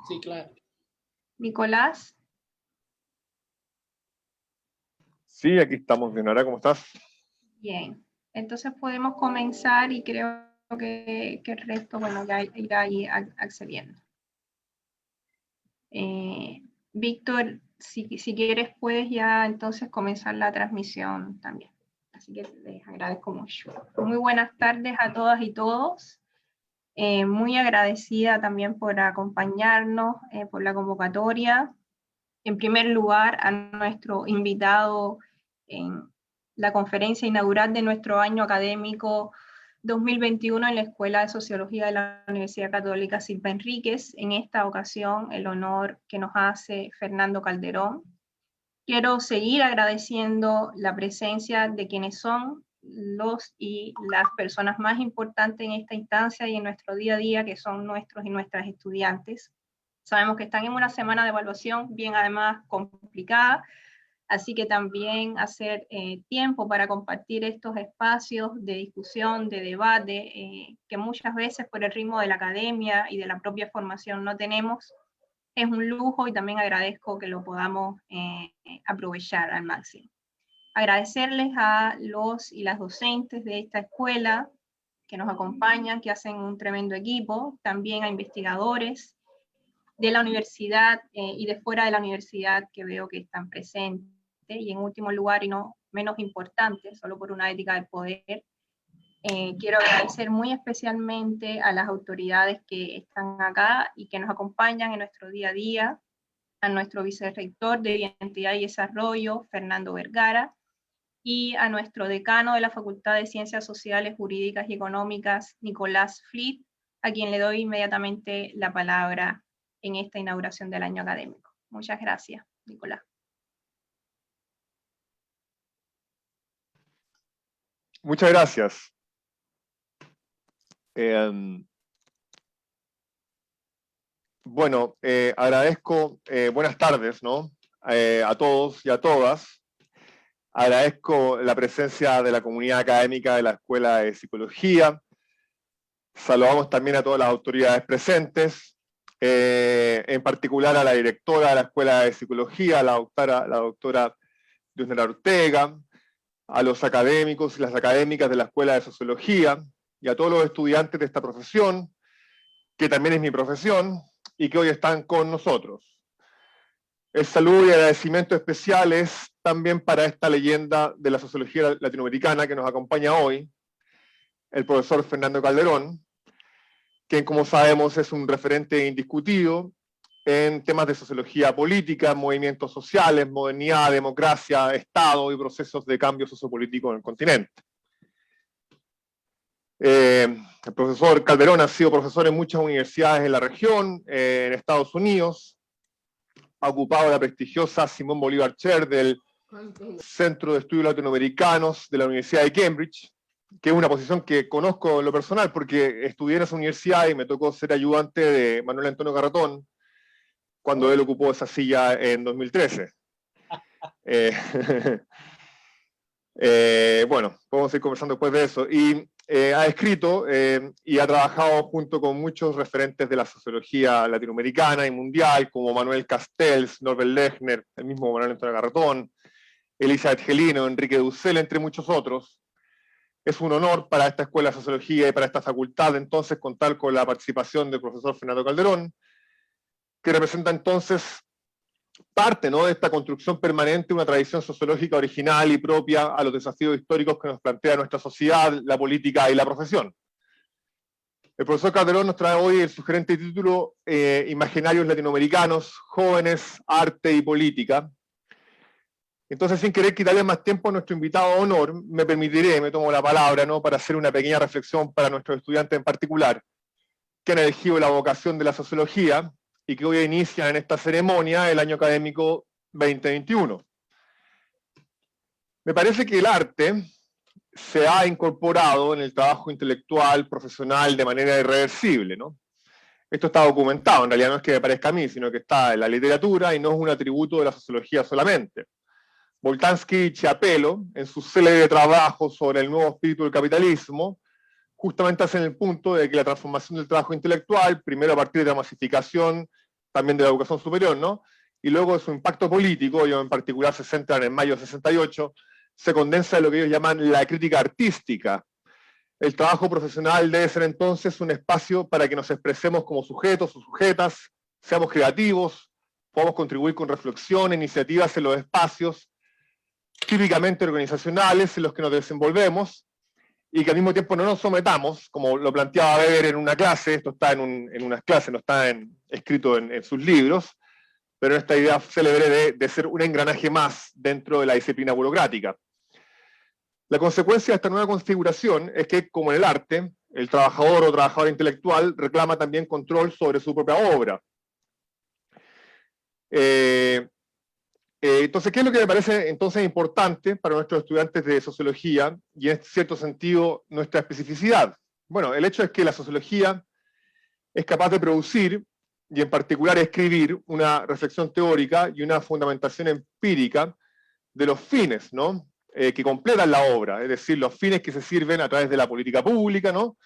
Sí, claro. Nicolás. Sí, aquí estamos. Leonora, ¿cómo estás? Bien, entonces podemos comenzar y creo que el resto, bueno, ya irá ahí accediendo. Víctor, si quieres, puedes ya entonces comenzar la transmisión también. Así que les agradezco mucho. Muy buenas tardes a todas y todos. Muy agradecida también por acompañarnos, por la convocatoria. En primer lugar, a nuestro invitado en la conferencia inaugural de nuestro año académico 2021 en la Escuela de Sociología de la Universidad Católica Silva Enríquez. En esta ocasión, el honor que nos hace Fernando Calderón. Quiero seguir agradeciendo la presencia de quienes son los y las personas más importantes en esta instancia y en nuestro día a día, que son nuestros y nuestras estudiantes. Sabemos que están en una semana de evaluación bien además complicada, así que también hacer tiempo para compartir estos espacios de discusión, de debate, que muchas veces por el ritmo de la academia y de la propia formación no tenemos, es un lujo y también agradezco que lo podamos aprovechar al máximo. Agradecerles a los y las docentes de esta escuela que nos acompañan, que hacen un tremendo equipo, también a investigadores de la universidad y de fuera de la universidad que veo que están presentes, y en último lugar y no menos importante, solo por una ética del poder, quiero agradecer muy especialmente a las autoridades que están acá y que nos acompañan en nuestro día a día, a nuestro vicerrector de Identidad y Desarrollo, Fernando Vergara, y a nuestro decano de la Facultad de Ciencias Sociales, Jurídicas y Económicas, Nicolás Flit, a quien le doy inmediatamente la palabra en esta inauguración del año académico. Muchas gracias, Nicolás. Muchas gracias. Bueno, agradezco, buenas tardes, ¿no? A todos y a todas. Agradezco la presencia de la comunidad académica de la Escuela de Psicología. Saludamos también a todas las autoridades presentes, en particular a la directora de la Escuela de Psicología, la doctora Diosnera Ortega, a los académicos y las académicas de la Escuela de Sociología, y a todos los estudiantes de esta profesión, que también es mi profesión, y que hoy están con nosotros. El saludo y agradecimiento especiales también para esta leyenda de la sociología latinoamericana que nos acompaña hoy, el profesor Fernando Calderón, quien, como sabemos, es un referente indiscutido en temas de sociología política, movimientos sociales, modernidad, democracia, Estado y procesos de cambio sociopolítico en el continente. El profesor Calderón ha sido profesor en muchas universidades en la región, en Estados Unidos, ha ocupado la prestigiosa Simón Bolívar Chair del Centro de Estudios Latinoamericanos de la Universidad de Cambridge, que es una posición que conozco en lo personal porque estudié en esa universidad y me tocó ser ayudante de Manuel Antonio Garratón cuando él ocupó esa silla en 2013. Bueno, podemos ir conversando después de eso. Y ha escrito y ha trabajado junto con muchos referentes de la sociología latinoamericana y mundial, como Manuel Castells, Norbert Lechner, el mismo Manuel Antonio Garratón, Elizabeth Gelino, Enrique Dussel, entre muchos otros. Es un honor para esta Escuela de Sociología y para esta facultad, entonces, contar con la participación del profesor Fernando Calderón, que representa entonces parte, ¿no?, de esta construcción permanente, una tradición sociológica original y propia a los desafíos históricos que nos plantea nuestra sociedad, la política y la profesión. El profesor Calderón nos trae hoy el sugerente título Imaginarios latinoamericanos, jóvenes, arte y política. Entonces, sin querer quitarle más tiempo a nuestro invitado de honor, me tomo la palabra, ¿no?, para hacer una pequeña reflexión para nuestros estudiantes en particular, que han elegido la vocación de la sociología y que hoy inician en esta ceremonia el año académico 2021. Me parece que el arte se ha incorporado en el trabajo intelectual, profesional, de manera irreversible, ¿no? Esto está documentado, en realidad no es que me parezca a mí, sino que está en la literatura y no es un atributo de la sociología solamente. Boltanski y Chiapello, en su célebre trabajo sobre el nuevo espíritu del capitalismo, justamente hacen el punto de que la transformación del trabajo intelectual, primero a partir de la masificación también de la educación superior, ¿no? Y luego de su impacto político, ellos en particular se centran en mayo de 68, se condensa en lo que ellos llaman la crítica artística. El trabajo profesional debe ser entonces un espacio para que nos expresemos como sujetos o sujetas, seamos creativos, podamos contribuir con reflexión, iniciativas en los espacios típicamente organizacionales en los que nos desenvolvemos, y que al mismo tiempo no nos sometamos, como lo planteaba Weber en una clase. Esto está en unas clases, no está escrito en sus libros, pero esta idea célebre de ser un engranaje más dentro de la disciplina burocrática. La consecuencia de esta nueva configuración es que, como en el arte, el trabajador o trabajadora intelectual reclama también control sobre su propia obra. Entonces, ¿qué es lo que me parece entonces importante para nuestros estudiantes de sociología, y en cierto sentido nuestra especificidad? Bueno, el hecho es que la sociología es capaz de producir, y en particular escribir, una reflexión teórica y una fundamentación empírica de los fines, ¿no? Que completan la obra, es decir, los fines que se sirven a través de la política pública, ¿no?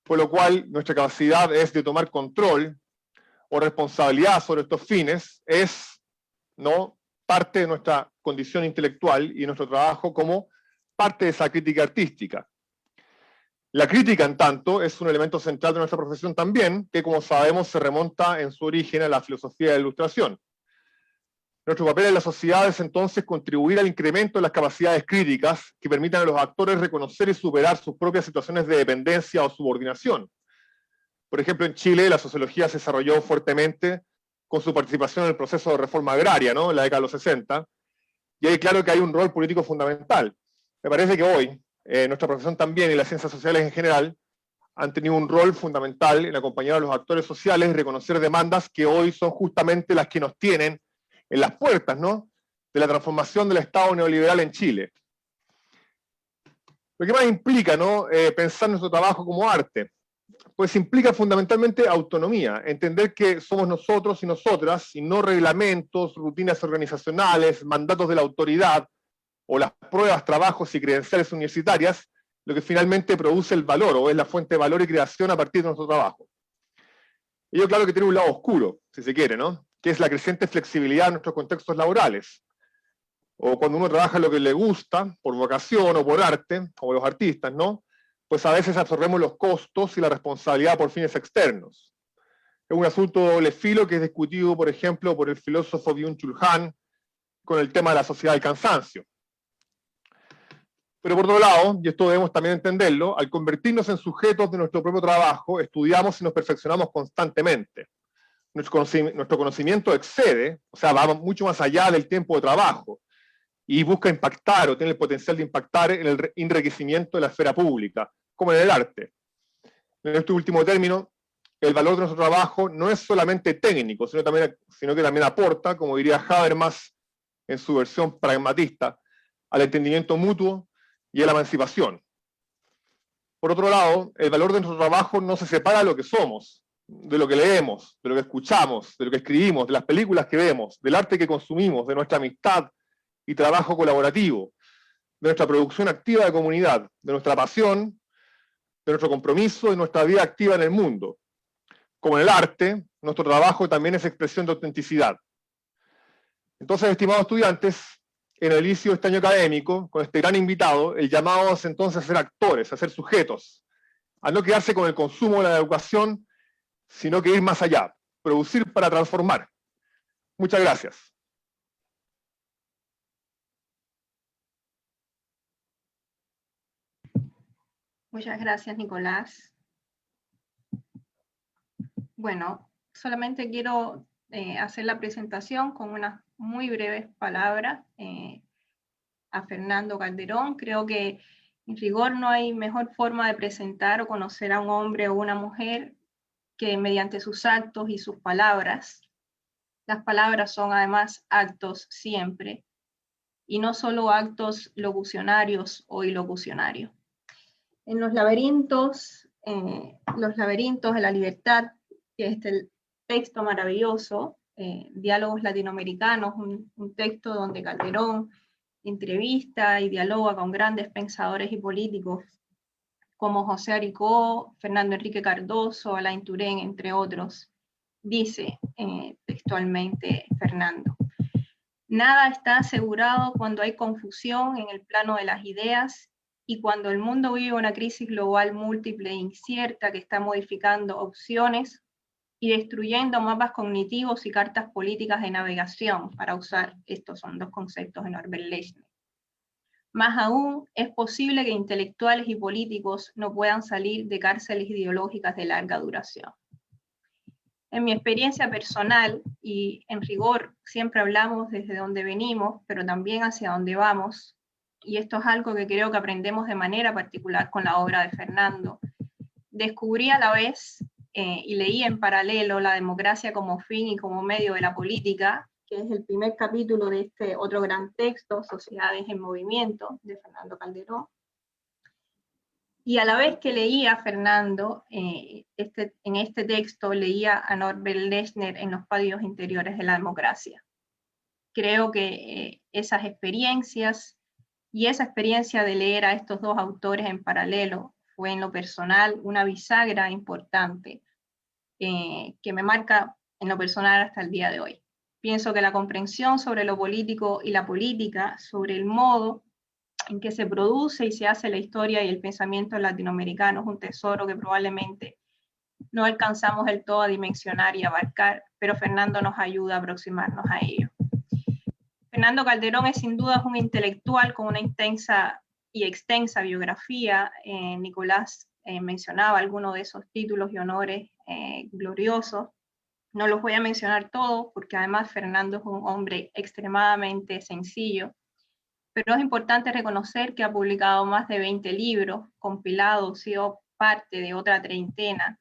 Por lo cual nuestra capacidad es de tomar control o responsabilidad sobre estos fines, es, ¿no?, parte de nuestra condición intelectual y nuestro trabajo como parte de esa crítica artística. La crítica, en tanto, es un elemento central de nuestra profesión también, que, como sabemos, se remonta en su origen a la filosofía de la Ilustración. Nuestro papel en la sociedad es entonces contribuir al incremento de las capacidades críticas que permitan a los actores reconocer y superar sus propias situaciones de dependencia o subordinación. Por ejemplo, en Chile la sociología se desarrolló fuertemente con su participación en el proceso de reforma agraria, ¿no?, en la década de los 60, y ahí claro que hay un rol político fundamental. Me parece que hoy nuestra profesión también y las ciencias sociales en general han tenido un rol fundamental en acompañar a los actores sociales y reconocer demandas que hoy son justamente las que nos tienen en las puertas, ¿no?, de la transformación del Estado neoliberal en Chile. Lo que más implica, ¿no?, pensar nuestro trabajo como arte, pues implica fundamentalmente autonomía, entender que somos nosotros y nosotras, y no reglamentos, rutinas organizacionales, mandatos de la autoridad, o las pruebas, trabajos y credenciales universitarias, lo que finalmente produce el valor, o es la fuente de valor y creación a partir de nuestro trabajo. Ello claro que tiene un lado oscuro, si se quiere, ¿no?, que es la creciente flexibilidad en nuestros contextos laborales, o cuando uno trabaja lo que le gusta, por vocación o por arte, como los artistas, ¿no?, pues a veces absorbemos los costos y la responsabilidad por fines externos. Es un asunto de doble filo que es discutido, por ejemplo, por el filósofo Byung-Chul Han con el tema de la sociedad del cansancio. Pero por otro lado, y esto debemos también entenderlo, al convertirnos en sujetos de nuestro propio trabajo, estudiamos y nos perfeccionamos constantemente. Nuestro conocimiento excede, o sea, va mucho más allá del tiempo de trabajo, y busca impactar o tiene el potencial de impactar en el enriquecimiento de la esfera pública, como en el arte. En este último término, el valor de nuestro trabajo no es solamente técnico, sino que también aporta, como diría Habermas en su versión pragmatista, al entendimiento mutuo y a la emancipación. Por otro lado, el valor de nuestro trabajo no se separa de lo que somos, de lo que leemos, de lo que escuchamos, de lo que escribimos, de las películas que vemos, del arte que consumimos, de nuestra amistad y trabajo colaborativo, de nuestra producción activa de comunidad, de nuestra pasión, de nuestro compromiso y nuestra vida activa en el mundo. Como en el arte, nuestro trabajo también es expresión de autenticidad. Entonces, estimados estudiantes, en el inicio de este año académico, con este gran invitado, el llamado es entonces a ser actores, a ser sujetos, a no quedarse con el consumo de la educación, sino que ir más allá, producir para transformar. Muchas gracias. Muchas gracias, Nicolás. Bueno, solamente quiero hacer la presentación con unas muy breves palabras a Fernando Calderón. Creo que en rigor no hay mejor forma de presentar o conocer a un hombre o una mujer que mediante sus actos y sus palabras. Las palabras son además actos siempre, y no solo actos locucionarios o ilocucionarios. En los laberintos de la libertad, que es el texto maravilloso, Diálogos Latinoamericanos, un texto donde Calderón entrevista y dialoga con grandes pensadores y políticos como José Aricó, Fernando Enrique Cardoso, Alain Touraine, entre otros. Dice, textualmente Fernando. Nada está asegurado cuando hay confusión en el plano de las ideas y cuando el mundo vive una crisis global múltiple e incierta que está modificando opciones y destruyendo mapas cognitivos y cartas políticas de navegación, para usar, estos son dos conceptos de Norbert Lechner. Más aún, es posible que intelectuales y políticos no puedan salir de cárceles ideológicas de larga duración. En mi experiencia personal, y en rigor siempre hablamos desde donde venimos, pero también hacia dónde vamos, y esto es algo que creo que aprendemos de manera particular con la obra de Fernando, descubrí a la vez y leí en paralelo La democracia como fin y como medio de la política, que es el primer capítulo de este otro gran texto, Sociedades en Movimiento, de Fernando Calderón. Y a la vez que leía a Fernando, en este texto leía a Norbert Lechner en Los padios interiores de la democracia. Creo que esas experiencias y esa experiencia de leer a estos dos autores en paralelo fue en lo personal una bisagra importante que me marca en lo personal hasta el día de hoy. Pienso que la comprensión sobre lo político y la política, sobre el modo en que se produce y se hace la historia y el pensamiento latinoamericano es un tesoro que probablemente no alcanzamos del todo a dimensionar y abarcar, pero Fernando nos ayuda a aproximarnos a ello. Fernando Calderón es sin duda un intelectual con una intensa y extensa biografía. Nicolás mencionaba algunos de esos títulos y honores gloriosos. No los voy a mencionar todos porque además Fernando es un hombre extremadamente sencillo, pero es importante reconocer que ha publicado más de 20 libros, compilado, sido parte de otra treintena,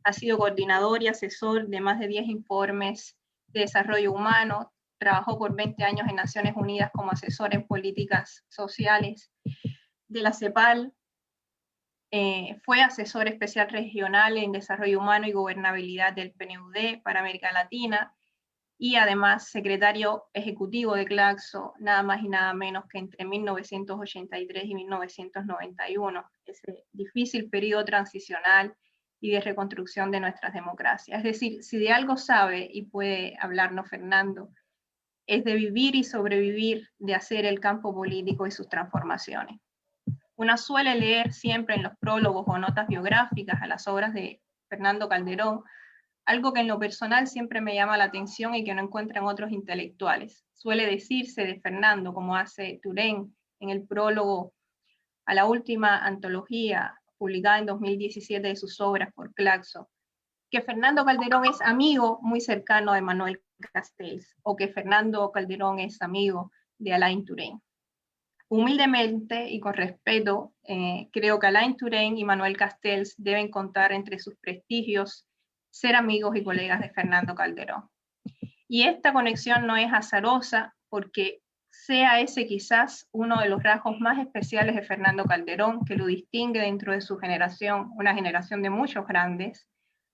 ha sido coordinador y asesor de más de 10 informes de desarrollo humano, trabajó por 20 años en Naciones Unidas como asesor en políticas sociales de la CEPAL, fue asesor especial regional en desarrollo humano y gobernabilidad del PNUD para América Latina, y además secretario ejecutivo de Claxo, nada más y nada menos que entre 1983 y 1991, ese difícil periodo transicional y de reconstrucción de nuestras democracias. Es decir, si de algo sabe y puede hablarnos Fernando, es de vivir y sobrevivir, de hacer el campo político y sus transformaciones. Una suele leer siempre en los prólogos o notas biográficas a las obras de Fernando Calderón, algo que en lo personal siempre me llama la atención y que no encuentran otros intelectuales. Suele decirse de Fernando, como hace Turén en el prólogo a la última antología publicada en 2017 de sus obras por Claxo, que Fernando Calderón es amigo muy cercano de Manuel Castells, o que Fernando Calderón es amigo de Alain Touraine. Humildemente y con respeto, creo que Alain Touraine y Manuel Castells deben contar entre sus prestigios ser amigos y colegas de Fernando Calderón. Y esta conexión no es azarosa, porque sea ese quizás uno de los rasgos más especiales de Fernando Calderón, que lo distingue dentro de su generación, una generación de muchos grandes,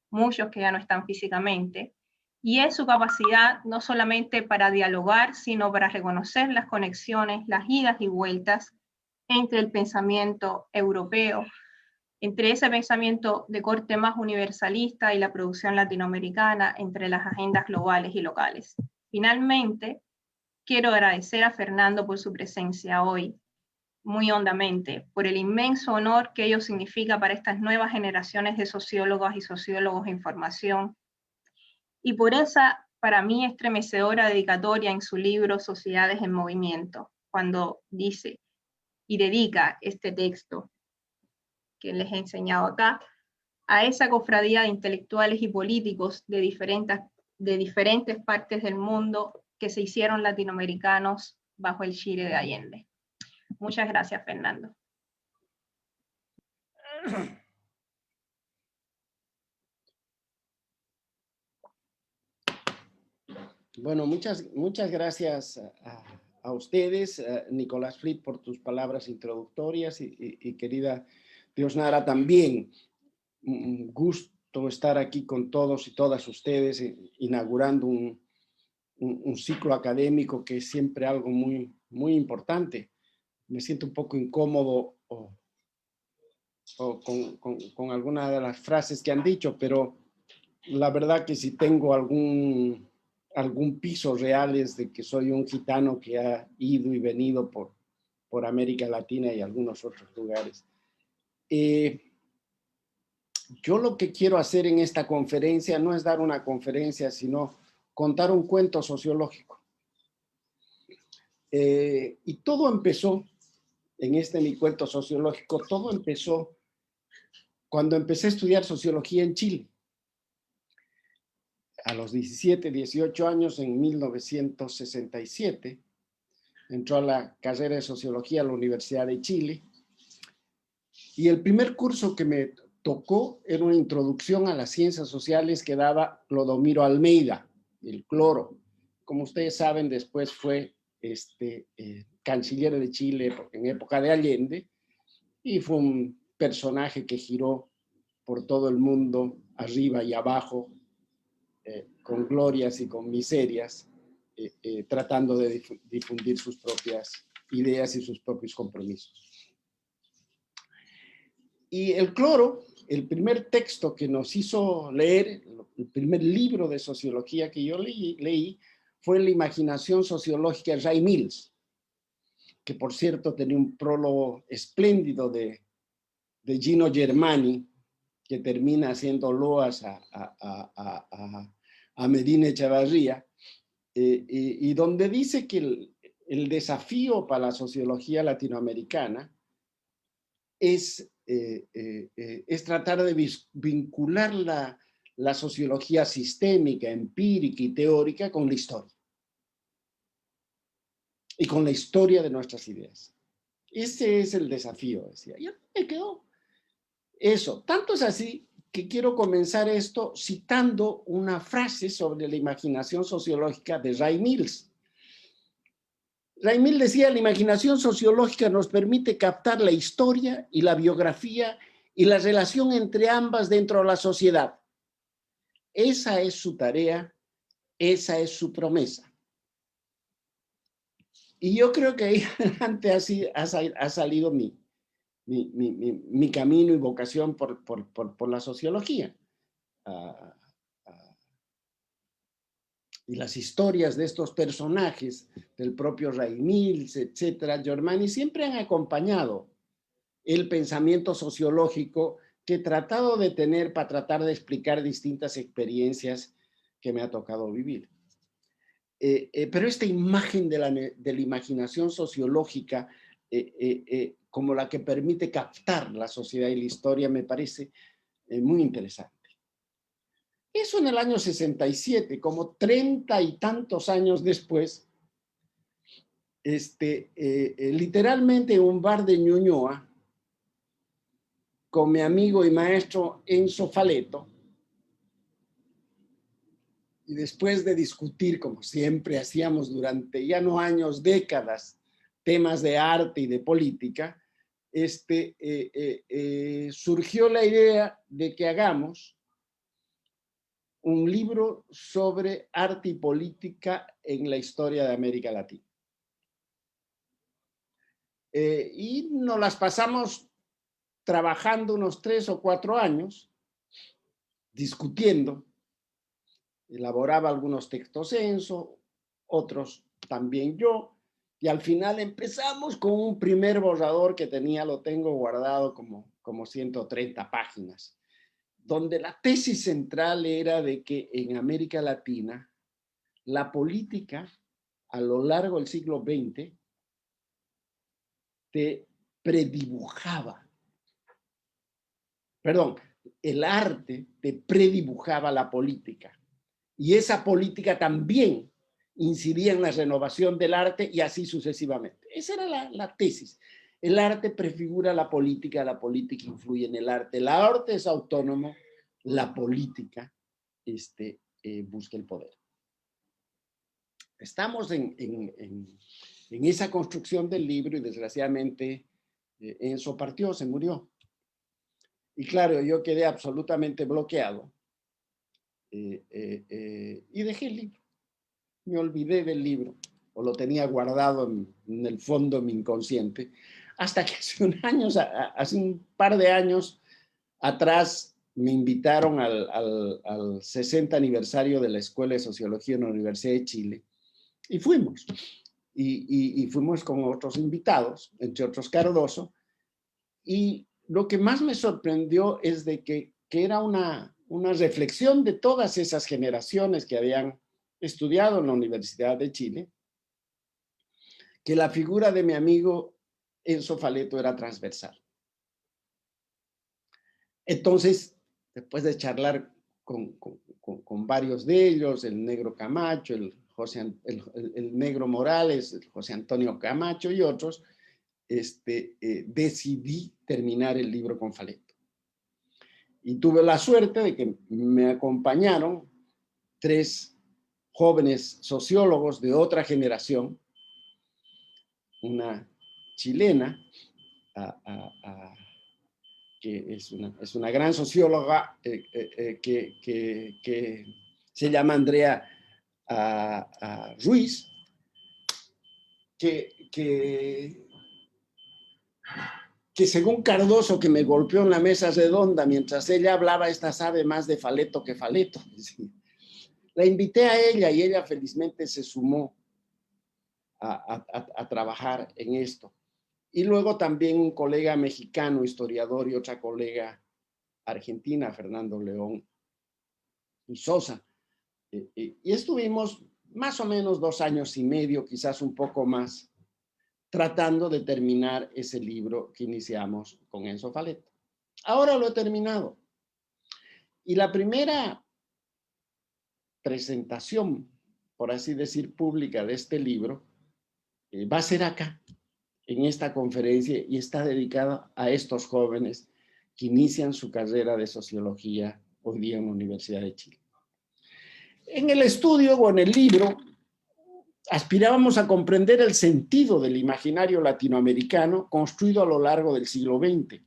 muchos que ya no están físicamente, y es su capacidad no solamente para dialogar, sino para reconocer las conexiones, las idas y vueltas entre el pensamiento europeo, entre ese pensamiento de corte más universalista y la producción latinoamericana, entre las agendas globales y locales. Finalmente, quiero agradecer a Fernando por su presencia hoy, muy hondamente, por el inmenso honor que ello significa para estas nuevas generaciones de sociólogas y sociólogos de información, y por esa, para mí, estremecedora dedicatoria en su libro Sociedades en Movimiento, cuando dice y dedica este texto que les he enseñado acá, a esa cofradía de intelectuales y políticos de diferentes partes del mundo que se hicieron latinoamericanos bajo el Chile de Allende. Muchas gracias, Fernando. Bueno, muchas gracias a ustedes, Nicolás Fliet, por tus palabras introductorias y querida Diosnara también. Un gusto estar aquí con todos y todas ustedes, inaugurando un ciclo académico que es siempre algo muy importante. Me siento un poco incómodo con alguna de las frases que han dicho, pero la verdad que si tengo algún algún piso real es de que soy un gitano que ha ido y venido por América Latina y algunos otros lugares. Yo lo que quiero hacer en esta conferencia no es dar una conferencia, sino contar un cuento sociológico. Y todo empezó, en mi cuento sociológico, todo empezó cuando empecé a estudiar sociología en Chile. A los 17, 18 años, en 1967, entró a la carrera de sociología a la Universidad de Chile. Y el primer curso que me tocó era una introducción a las ciencias sociales que daba Clodomiro Almeida, el Cloro. Como ustedes saben, después fue canciller de Chile en época de Allende y fue un personaje que giró por todo el mundo, arriba y abajo, con glorias y con miserias, tratando de difundir sus propias ideas y sus propios compromisos. Y el Cloro, el primer texto que nos hizo leer, el primer libro de sociología que yo leí fue La imaginación sociológica de Ray Mills, que por cierto tenía un prólogo espléndido de Gino Germani, que termina haciendo loas a Medina Echevarría, y donde dice que el desafío para la sociología latinoamericana es tratar de vincular la sociología sistémica, empírica y teórica con la historia. Y con la historia de nuestras ideas. Ese es el desafío, decía. Ya me quedó eso. Tanto es así que quiero comenzar esto citando una frase sobre la imaginación sociológica de Ray Mills. Ray Mills decía: la imaginación sociológica nos permite captar la historia y la biografía y la relación entre ambas dentro de la sociedad. Esa es su tarea, esa es su promesa. Y yo creo que ahí adelante ha salido mi camino y vocación por la sociología. Y las historias de estos personajes, del propio Ray Mills, etcétera, Germani, siempre han acompañado el pensamiento sociológico que he tratado de tener para tratar de explicar distintas experiencias que me ha tocado vivir. Pero esta imagen de la imaginación sociológica como la que permite captar la sociedad y la historia me parece muy interesante. Eso en el año 67, como 30 y tantos años después, literalmente en un bar de Ñuñoa, con mi amigo y maestro Enzo Faleto, y después de discutir, como siempre hacíamos durante ya no años, décadas, temas de arte y de política, surgió la idea de que hagamos un libro sobre arte y política en la historia de América Latina. Y nos las pasamos trabajando unos 3 o 4 años, discutiendo. Elaboraba algunos textos Enzo, otros también yo, y al final empezamos con un primer borrador que lo tengo guardado como 130 páginas, donde la tesis central era de que en América Latina la política a lo largo del siglo XX te predibujaba, perdón, el arte te predibujaba la política. Y esa política también incidía en la renovación del arte y así sucesivamente. Esa era la tesis. El arte prefigura la política influye en el arte. El arte es autónomo, la política busca el poder. Estamos en esa construcción del libro y desgraciadamente Enzo partió, se murió. Y claro, yo quedé absolutamente bloqueado. Y dejé el libro, me olvidé del libro o lo tenía guardado en el fondo de mi inconsciente hasta que hace un par de años atrás me invitaron al 60 aniversario de la Escuela de Sociología en la Universidad de Chile y fuimos. Y fuimos con otros invitados, entre otros Cardoso, y lo que más me sorprendió es de que era una reflexión de todas esas generaciones que habían estudiado en la Universidad de Chile, que la figura de mi amigo Enzo Faleto era transversal. Entonces, después de charlar con varios de ellos, el negro Camacho, el negro Morales, el José Antonio Camacho y otros, decidí terminar el libro con Faleto. Y tuve la suerte de que me acompañaron 3 jóvenes sociólogos de otra generación, una chilena, que es una gran socióloga que se llama Andrea Ruiz, que según Cardoso, que me golpeó en la mesa redonda mientras ella hablaba, esta sabe más de Faleto que Faleto. La invité a ella y ella felizmente se sumó a trabajar en esto. Y luego también un colega mexicano, historiador, y otra colega argentina, Fernando León y Sosa. Y estuvimos más o menos 2 años y medio, quizás un poco más, tratando de terminar ese libro que iniciamos con Enzo Faleto. Ahora lo he terminado. Y la primera presentación, por así decir, pública de este libro, va a ser acá, en esta conferencia, y está dedicada a estos jóvenes que inician su carrera de sociología hoy día en la Universidad de Chile. En el estudio o en el libro aspirábamos a comprender el sentido del imaginario latinoamericano construido a lo largo del siglo XX.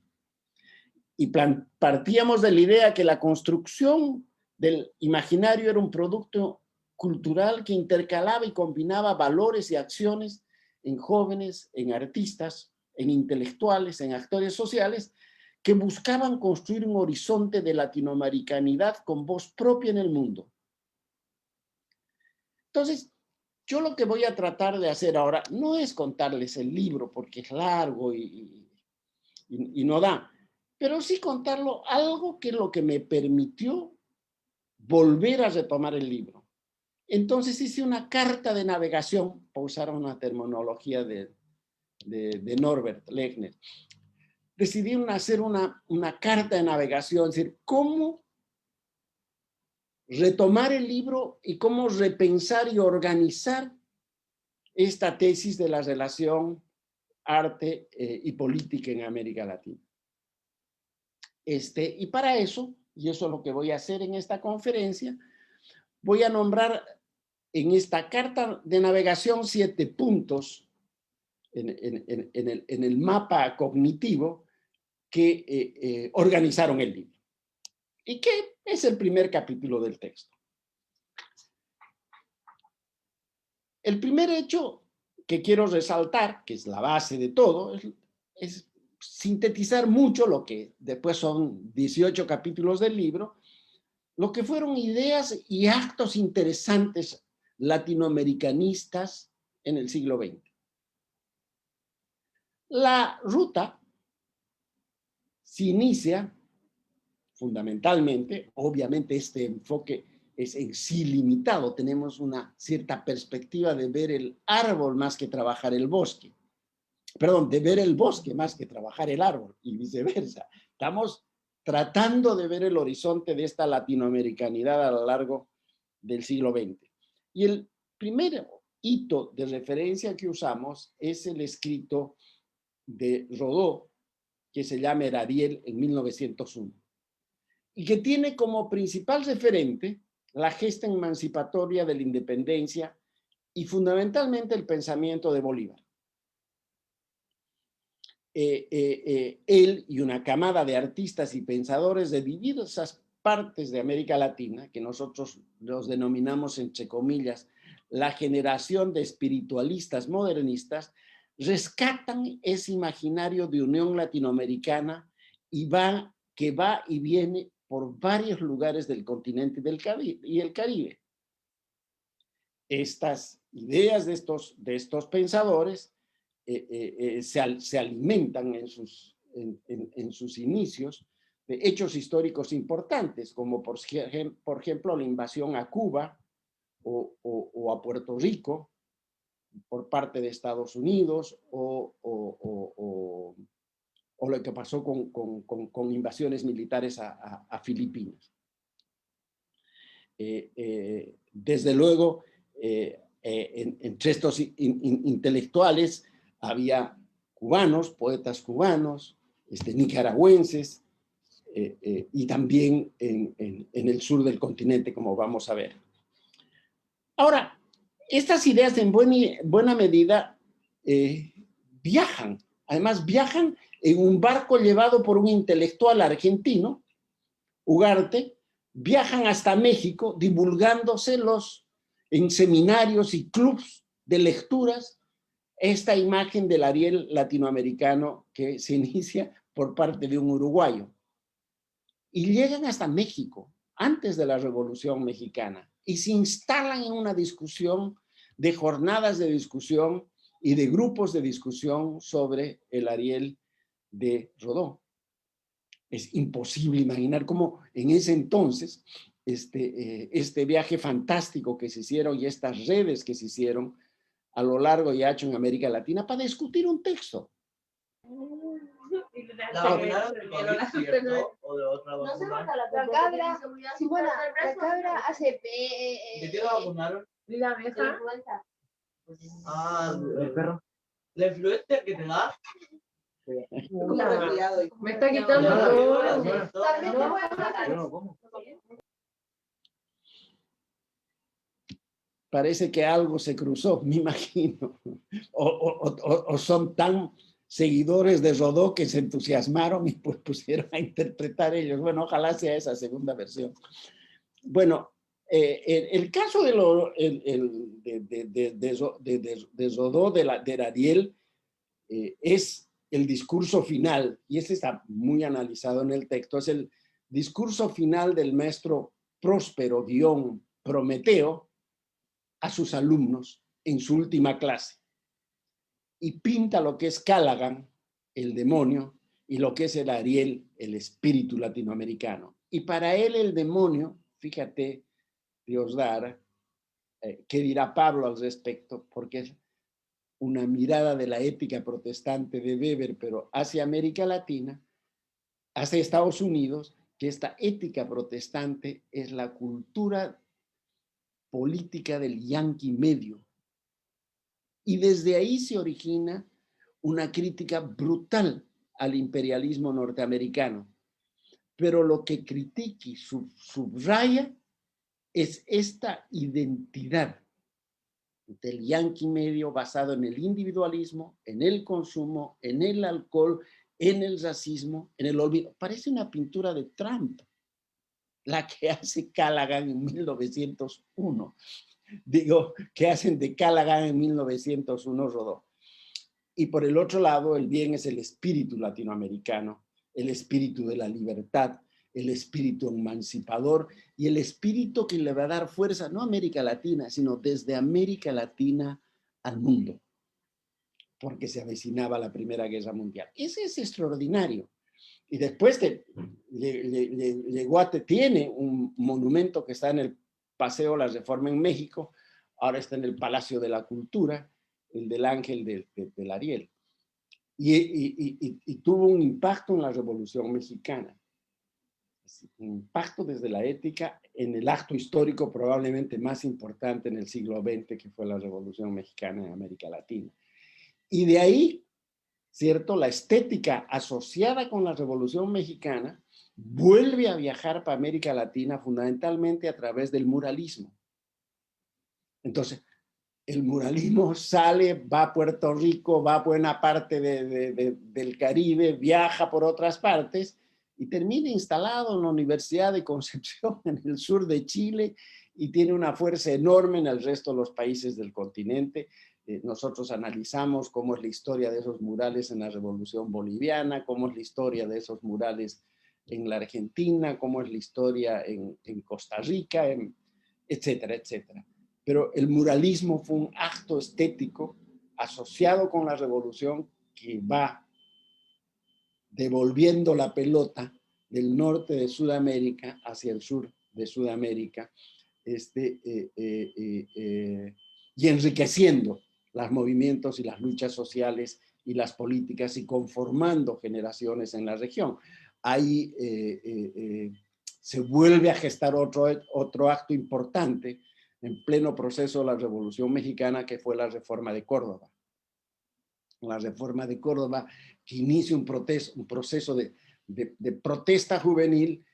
Y partíamos de la idea que la construcción del imaginario era un producto cultural que intercalaba y combinaba valores y acciones en jóvenes, en artistas, en intelectuales, en actores sociales, que buscaban construir un horizonte de latinoamericanidad con voz propia en el mundo. Entonces, yo lo que voy a tratar de hacer ahora no es contarles el libro, porque es largo y no da, pero sí contarlo algo que es lo que me permitió volver a retomar el libro. Entonces hice una carta de navegación, para usar una terminología de Norbert Lechner. Decidí hacer una carta de navegación, es decir, cómo retomar el libro y cómo repensar y organizar esta tesis de la relación arte y política en América Latina. Y para eso, y eso es lo que voy a hacer en esta conferencia, voy a nombrar en esta carta de navegación 7 puntos en el mapa cognitivo que organizaron el libro. ¿Y qué es el primer capítulo del texto? El primer hecho que quiero resaltar, que es la base de todo, es sintetizar mucho lo que después son 18 capítulos del libro, lo que fueron ideas y actos interesantes latinoamericanistas en el siglo XX. La ruta se inicia fundamentalmente, obviamente este enfoque es en sí limitado, tenemos una cierta perspectiva de ver el árbol más que trabajar el bosque. Perdón, de ver el bosque más que trabajar el árbol y viceversa. Estamos tratando de ver el horizonte de esta latinoamericanidad a lo largo del siglo XX. Y el primer hito de referencia que usamos es el escrito de Rodó, que se llama Ariel en 1901, y que tiene como principal referente la gesta emancipatoria de la independencia y fundamentalmente el pensamiento de Bolívar. Él y una camada de artistas y pensadores de diversas partes de América Latina, que nosotros los denominamos entre comillas la generación de espiritualistas modernistas, rescatan ese imaginario de unión latinoamericana que va y viene por varios lugares del continente y el Caribe. Estas ideas de estos pensadores se alimentan en sus inicios de hechos históricos importantes, como por ejemplo la invasión a Cuba o a Puerto Rico por parte de Estados Unidos, o lo que pasó con invasiones militares a Filipinas. Desde luego, entre estos intelectuales había cubanos, poetas cubanos, nicaragüenses, y también en el sur del continente, como vamos a ver. Ahora, estas ideas en buena medida viajan. Además, viajan en un barco llevado por un intelectual argentino, Ugarte, viajan hasta México divulgándoselos en seminarios y clubs de lecturas, esta imagen del Ariel latinoamericano que se inicia por parte de un uruguayo. Y llegan hasta México, antes de la Revolución Mexicana, y se instalan en una discusión, de jornadas de discusión y de grupos de discusión sobre el Ariel de Rodó. Es imposible imaginar cómo en ese entonces este viaje fantástico que se hicieron y estas redes que se hicieron a lo largo y ancho en América Latina para discutir un texto. ¿La vacunaron de COVID, cierto? ¿O de otra vacuna? La cabra, sí, bueno, la cabra hace ¿De qué la vacunaron? la abeja. Ah, el perro. ¿La influenza que te da? Me está quitando todo. También te voy a Parece que algo se cruzó, me imagino. O son tan seguidores de Rodó que se entusiasmaron y pues pusieron a interpretar ellos. Bueno, ojalá sea esa segunda versión. Bueno, el caso de Rodó, de Ariel, es el discurso final, y este está muy analizado en el texto, es el discurso final del maestro Próspero - Prometeo a sus alumnos en su última clase. Y pinta lo que es Callaghan, el demonio, y lo que es el Ariel, el espíritu latinoamericano. Y para él el demonio, fíjate, Diosdar, ¿qué dirá Pablo al respecto? Porque es una mirada de la ética protestante de Weber, pero hacia América Latina, hacia Estados Unidos, que esta ética protestante es la cultura política del yanqui medio. Y desde ahí se origina una crítica brutal al imperialismo norteamericano. Pero lo que critica y subraya es esta identidad del yanqui medio basado en el individualismo, en el consumo, en el alcohol, en el racismo, en el olvido. Parece una pintura de Trump, la que hace Callaghan en 1901. Digo, que hacen de Callaghan en 1901 Rodó. Y por el otro lado, el bien es el espíritu latinoamericano, el espíritu de la libertad, el espíritu emancipador y el espíritu que le va a dar fuerza, no a América Latina, sino desde América Latina al mundo, porque se avecinaba la Primera Guerra Mundial. Ese es extraordinario. Y después Leguate tiene un monumento que está en el Paseo La Reforma en México, ahora está en el Palacio de la Cultura, el del Ángel del Ariel. Y tuvo un impacto en la Revolución Mexicana. Un impacto desde la ética en el acto histórico probablemente más importante en el siglo XX, que fue la Revolución Mexicana en América Latina. Y de ahí, ¿cierto? La estética asociada con la Revolución Mexicana vuelve a viajar para América Latina fundamentalmente a través del muralismo. Entonces, el muralismo sale, va a Puerto Rico, va a buena parte del Caribe, viaja por otras partes y termina instalado en la Universidad de Concepción en el sur de Chile y tiene una fuerza enorme en el resto de los países del continente. Nosotros analizamos cómo es la historia de esos murales en la Revolución Boliviana, cómo es la historia de esos murales en la Argentina, cómo es la historia en Costa Rica, etcétera, etcétera. Pero el muralismo fue un acto estético asociado con la revolución que va devolviendo la pelota del norte de Sudamérica hacia el sur de Sudamérica, y enriqueciendo los movimientos y las luchas sociales y las políticas y conformando generaciones en la región. Ahí se vuelve a gestar otro acto importante en pleno proceso de la Revolución Mexicana, que fue la Reforma de Córdoba. La Reforma de Córdoba, que inicia un proceso de protesta juvenil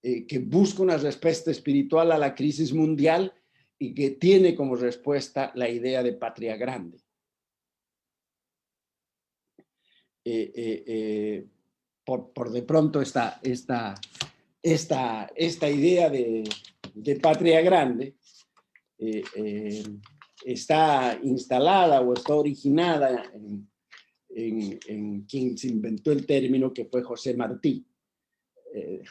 que busca una respuesta espiritual a la crisis mundial y que tiene como respuesta la idea de patria grande. Por de pronto esta idea de patria grande está instalada o está originada en quien se inventó el término, que fue José Martí.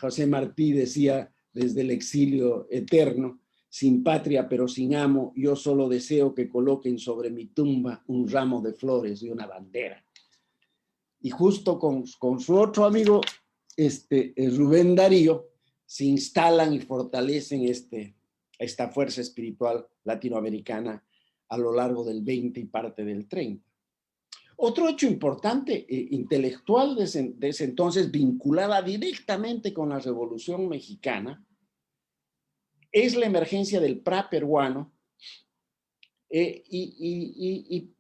José Martí decía desde el exilio eterno: sin patria pero sin amo, yo solo deseo que coloquen sobre mi tumba un ramo de flores y una bandera. Y justo con su otro amigo, Rubén Darío, se instalan y fortalecen esta fuerza espiritual latinoamericana a lo largo del 20 y parte del 30. Otro hecho importante, intelectual de ese entonces, vinculada directamente con la Revolución Mexicana, es la emergencia del PRA peruano y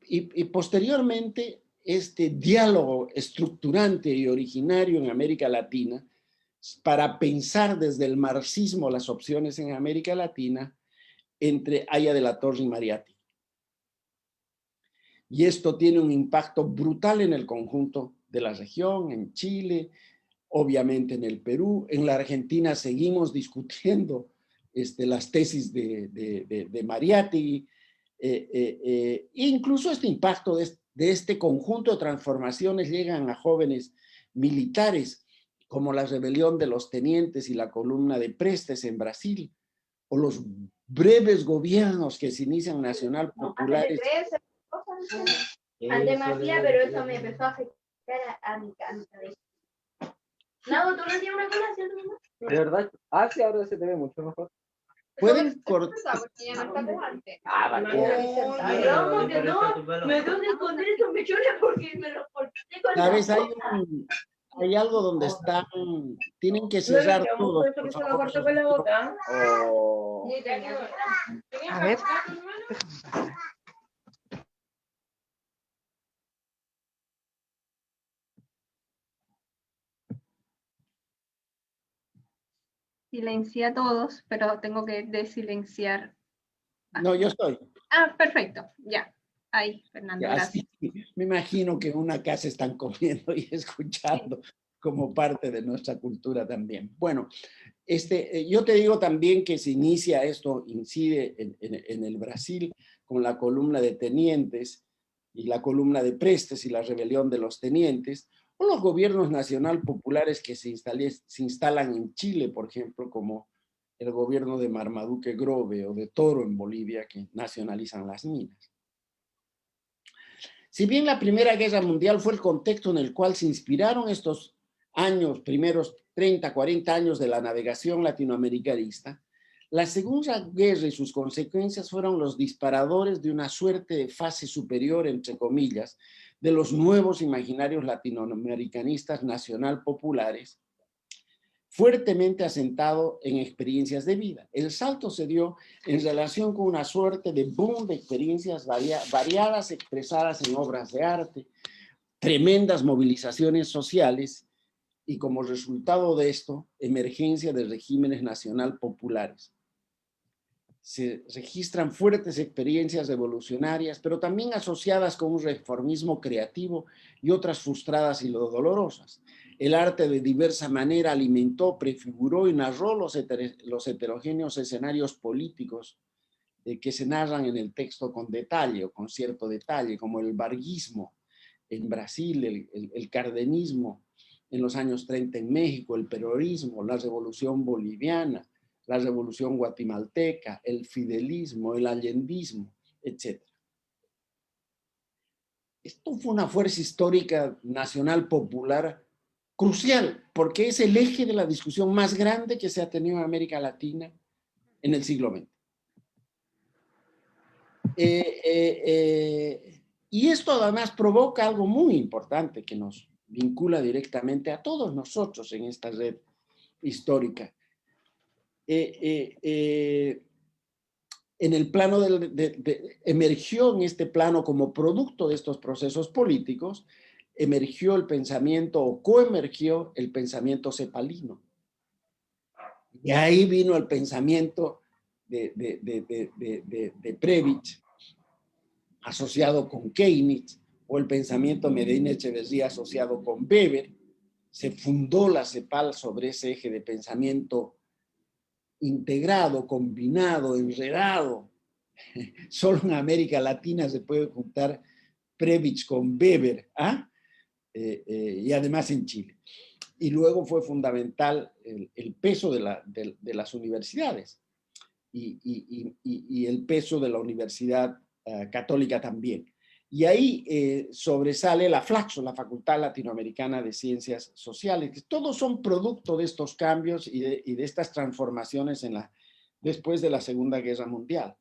posteriormente este diálogo estructurante y originario en América Latina para pensar desde el marxismo las opciones en América Latina entre Aya de la Torre y Mariátegui. Y esto tiene un impacto brutal en el conjunto de la región, en Chile, obviamente en el Perú. En la Argentina seguimos discutiendo las tesis de Mariátegui. Incluso este impacto de este conjunto de transformaciones llegan a jóvenes militares, como la rebelión de los tenientes y la columna de Prestes en Brasil, o los breves gobiernos que se inician nacional populares. Antemacía, pero eso me empezó a afectar a mi cabeza. No, tú no hacías una colación, ¿no? De verdad. Ah, sí, ahora se te ve mucho mejor. Pueden cortar. Porque ya no está como antes. No, que no. Me tengo que esconder esos mechones porque me los corté con ¿Sabes? la Hay algo donde están, tienen que cerrar todo. Eso que se lo cortó con la boca. A ver. Silencié a todos, pero tengo que desilenciar. No, yo estoy. Ah, perfecto, ya. Ahí, Fernando, gracias. Me imagino que en una casa están comiendo y escuchando como parte de nuestra cultura también. Bueno, yo te digo también que se inicia esto, incide en el Brasil con la columna de tenientes y la columna de Prestes y la rebelión de los tenientes, o los gobiernos nacional populares que se instalan en Chile, por ejemplo, como el gobierno de Marmaduke Grove o de Toro en Bolivia, que nacionalizan las minas. Si bien la Primera Guerra Mundial fue el contexto en el cual se inspiraron estos años, primeros 30, 40 años de la navegación latinoamericanista, la Segunda Guerra y sus consecuencias fueron los disparadores de una suerte de fase superior, entre comillas, de los nuevos imaginarios latinoamericanistas nacional populares, fuertemente asentado en experiencias de vida. El salto se dio en relación con una suerte de boom de experiencias variadas expresadas en obras de arte, tremendas movilizaciones sociales y, como resultado de esto, emergencia de regímenes nacional populares. Se registran fuertes experiencias revolucionarias, pero también asociadas con un reformismo creativo y otras frustradas y dolorosas. El arte de diversa manera alimentó, prefiguró y narró los heterogéneos escenarios políticos que se narran en el texto con detalle o con cierto detalle, como el varguismo en Brasil, el cardenismo en los años 30 en México, el peronismo, la revolución boliviana, la revolución guatemalteca, el fidelismo, el allendismo, etc. Esto fue una fuerza histórica nacional popular crucial, porque es el eje de la discusión más grande que se ha tenido en América Latina en el siglo XX. Y esto además provoca algo muy importante que nos vincula directamente a todos nosotros en esta red histórica. En el plano emergió en este plano como producto de estos procesos políticos, emergió el pensamiento o coemergió el pensamiento cepalino. Y ahí vino el pensamiento de Prebisch, asociado con Keynes, o el pensamiento Medina Echeverría asociado con Weber. Se fundó la CEPAL sobre ese eje de pensamiento integrado, combinado, enredado. Solo en América Latina se puede juntar Prebisch con Weber, y además en Chile. Y luego fue fundamental el peso de las universidades y el peso de la Universidad Católica también. Y ahí sobresale la FLACSO, la Facultad Latinoamericana de Ciencias Sociales, que todos son producto de estos cambios y de estas transformaciones después de la Segunda Guerra Mundial.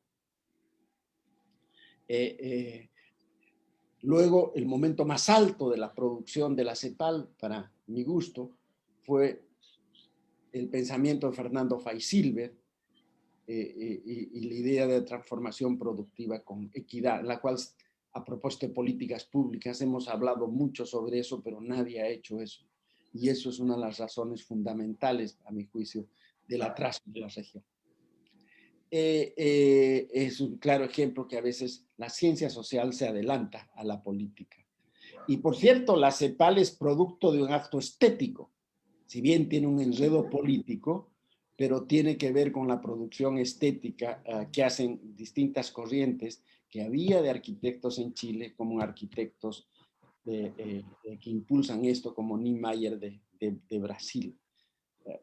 Luego, el momento más alto de la producción de la CEPAL, para mi gusto, fue el pensamiento de Fernando Fay-Silver y la idea de transformación productiva con equidad, la cual, a propósito de políticas públicas, hemos hablado mucho sobre eso, pero nadie ha hecho eso. Y eso es una de las razones fundamentales, a mi juicio, del atraso de la región. Es un claro ejemplo que a veces la ciencia social se adelanta a la política. Y por cierto, la CEPAL es producto de un acto estético. Si bien tiene un enredo político, pero tiene que ver con la producción estética que hacen distintas corrientes que había de arquitectos en Chile, como arquitectos que impulsan esto, como Niemeyer de Brasil.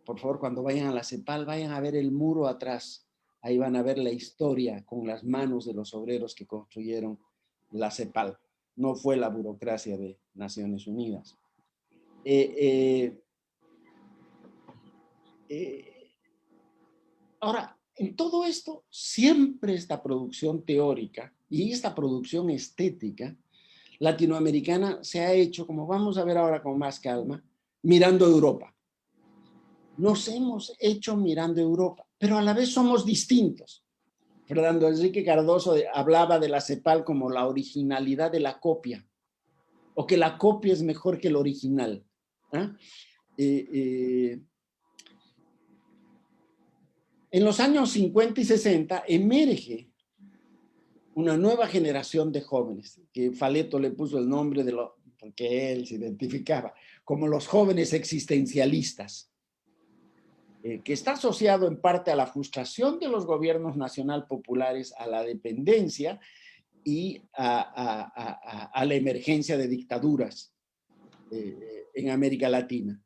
Por favor, cuando vayan a la CEPAL, vayan a ver el muro atrás. Ahí van a ver la historia con las manos de los obreros que construyeron la CEPAL. No fue la burocracia de Naciones Unidas. Ahora, en todo esto, siempre esta producción teórica y esta producción estética latinoamericana se ha hecho, como vamos a ver ahora con más calma, mirando a Europa. Nos hemos hecho mirando a Europa, pero a la vez somos distintos. Fernando Enrique Cardoso hablaba de la CEPAL como la originalidad de la copia, o que la copia es mejor que el original. En los años 50 y 60 emerge una nueva generación de jóvenes, que Faleto le puso el nombre porque él se identificaba como los jóvenes existencialistas, que está asociado en parte a la frustración de los gobiernos nacional populares, a la dependencia y a la emergencia de dictaduras en América Latina.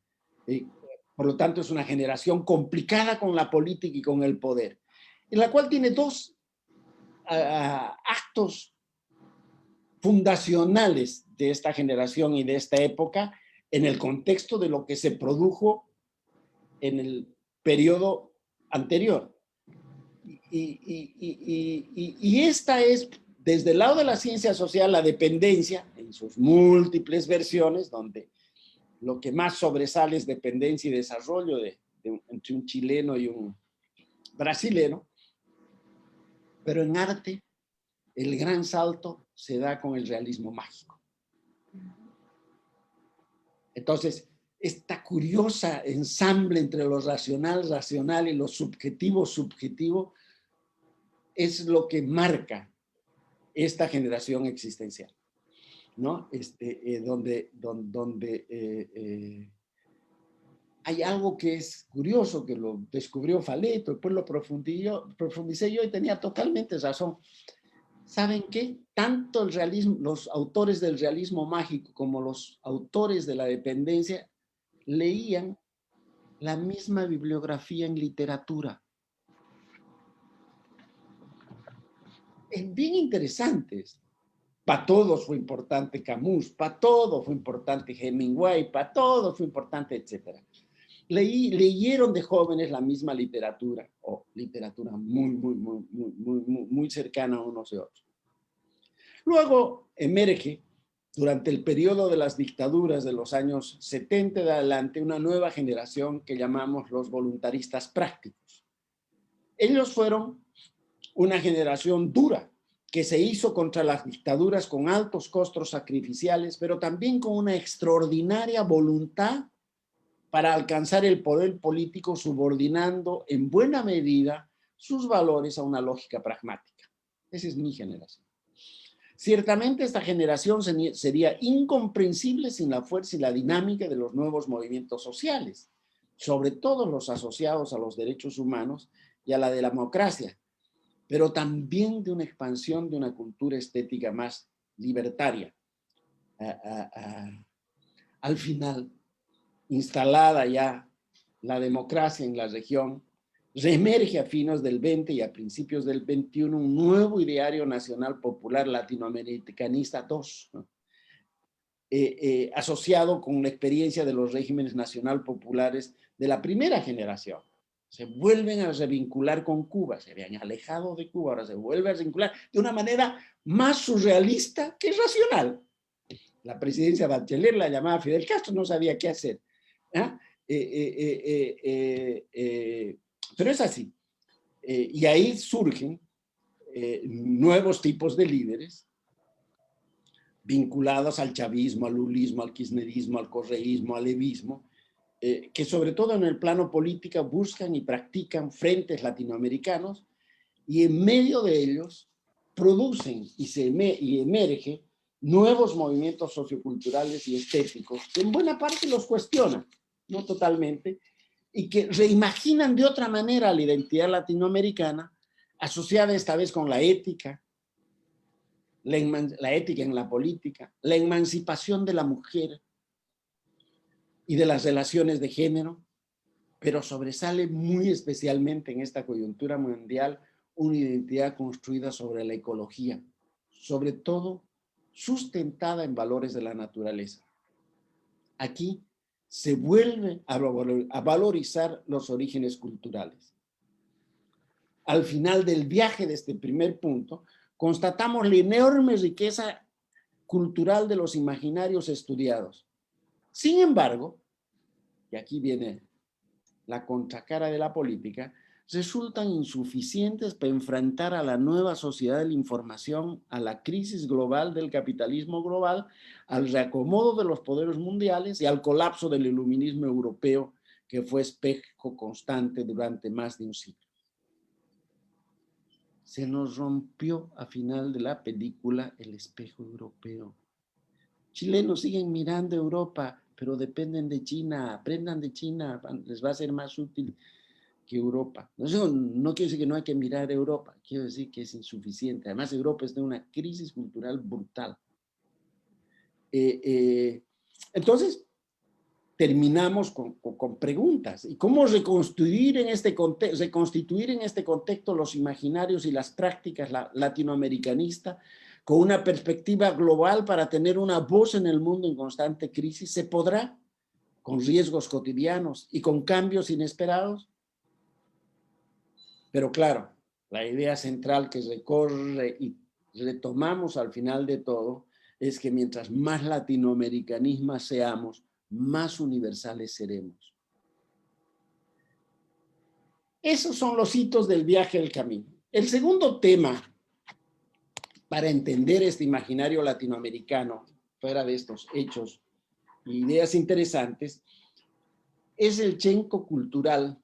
Por lo tanto, es una generación complicada con la política y con el poder, en la cual tiene dos actos fundacionales de esta generación y de esta época en el contexto de lo que se produjo en el periodo anterior. Y esta es, desde el lado de la ciencia social, la dependencia en sus múltiples versiones, donde lo que más sobresale es dependencia y desarrollo entre un chileno y un brasilero. Pero en arte, el gran salto se da con el realismo mágico. Entonces, esta curiosa ensamble entre lo racional y lo subjetivo es lo que marca esta generación existencial, ¿no? Donde hay algo que es curioso, que lo descubrió Faleto, después lo profundicé yo y tenía totalmente razón. ¿Saben qué? Tanto el realismo, los autores del realismo mágico como los autores de la dependencia leían la misma bibliografía en literatura. Es bien interesante. Para todos fue importante Camus, para todos fue importante Hemingway, para todos fue importante, etc. Leyeron de jóvenes la misma literatura, o literatura muy cercana a unos y otros. Luego emerge, durante el periodo de las dictaduras de los años 70 de adelante, una nueva generación que llamamos los voluntaristas prácticos. Ellos fueron una generación dura, que se hizo contra las dictaduras con altos costos sacrificiales, pero también con una extraordinaria voluntad para alcanzar el poder político, subordinando en buena medida sus valores a una lógica pragmática. Esa es mi generación. Ciertamente esta generación sería incomprensible sin la fuerza y la dinámica de los nuevos movimientos sociales, sobre todo los asociados a los derechos humanos y a la democracia, pero también de una expansión de una cultura estética más libertaria. Al final, instalada ya la democracia en la región, reemerge a fines del 20 y a principios del 21 un nuevo ideario nacional popular latinoamericanista II, ¿no? Asociado con la experiencia de los regímenes nacional populares de la primera generación. Se vuelven a revincular con Cuba, se habían alejado de Cuba, ahora se vuelven a vincular de una manera más surrealista que racional. La presidencia de Bachelet la llamaba Fidel Castro, no sabía qué hacer. Pero es así. Y ahí surgen nuevos tipos de líderes vinculados al chavismo, al lulismo, al kirchnerismo, al correísmo, al levismo, que sobre todo en el plano político buscan y practican frentes latinoamericanos y en medio de ellos producen y emergen nuevos movimientos socioculturales y estéticos que en buena parte los cuestionan, no totalmente, y que reimaginan de otra manera la identidad latinoamericana asociada esta vez con la ética, la ética en la política, la emancipación de la mujer y de las relaciones de género, pero sobresale muy especialmente en esta coyuntura mundial una identidad construida sobre la ecología, sobre todo sustentada en valores de la naturaleza. Aquí se vuelve a valorizar los orígenes culturales. Al final del viaje de este primer punto, constatamos la enorme riqueza cultural de los imaginarios estudiados. Sin embargo, y aquí viene la contracara de la política, resultan insuficientes para enfrentar a la nueva sociedad de la información, a la crisis global del capitalismo global, al reacomodo de los poderes mundiales y al colapso del iluminismo europeo, que fue espejo constante durante más de un siglo. Se nos rompió a final de la película el espejo europeo. Chilenos siguen mirando a Europa, pero dependen de China, aprendan de China, les va a ser más útil que Europa. No quiero decir que no hay que mirar a Europa, quiero decir que es insuficiente. Además, Europa está en una crisis cultural brutal. Entonces, terminamos con preguntas. ¿Y cómo reconstituir en este contexto los imaginarios y las prácticas latinoamericanistas con una perspectiva global para tener una voz en el mundo en constante crisis? ¿Se podrá? Con riesgos cotidianos y con cambios inesperados. Pero claro, la idea central que recorre y retomamos al final de todo es que mientras más latinoamericanistas seamos, más universales seremos. Esos son los hitos del viaje del camino. El segundo tema para entender este imaginario latinoamericano, fuera de estos hechos e ideas interesantes, es el chenco cultural,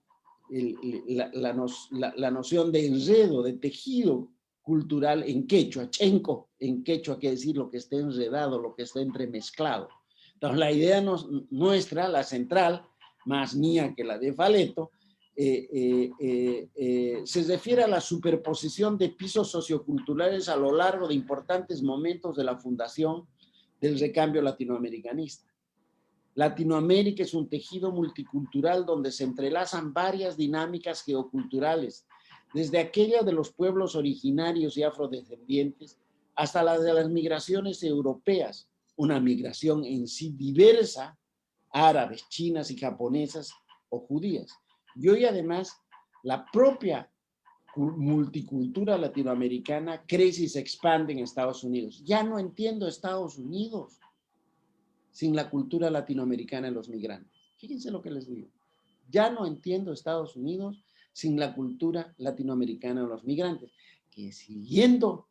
la noción de enredo, de tejido cultural en quechua. Chenco en quechua quiere decir lo que está enredado, lo que está entremezclado. Entonces la idea nuestra, la central, más mía que la de Faleto, se refiere a la superposición de pisos socioculturales a lo largo de importantes momentos de la fundación del recambio latinoamericanista. Latinoamérica es un tejido multicultural donde se entrelazan varias dinámicas geoculturales, desde aquella de los pueblos originarios y afrodescendientes hasta la de las migraciones europeas, una migración en sí diversa, árabes, chinas y japonesas o judías. Y hoy además la propia multicultura latinoamericana crece y se expande en Estados Unidos. Ya no entiendo Estados Unidos sin la cultura latinoamericana de los migrantes. Fíjense lo que les digo. Ya no entiendo Estados Unidos sin la cultura latinoamericana de los migrantes, que siguiendo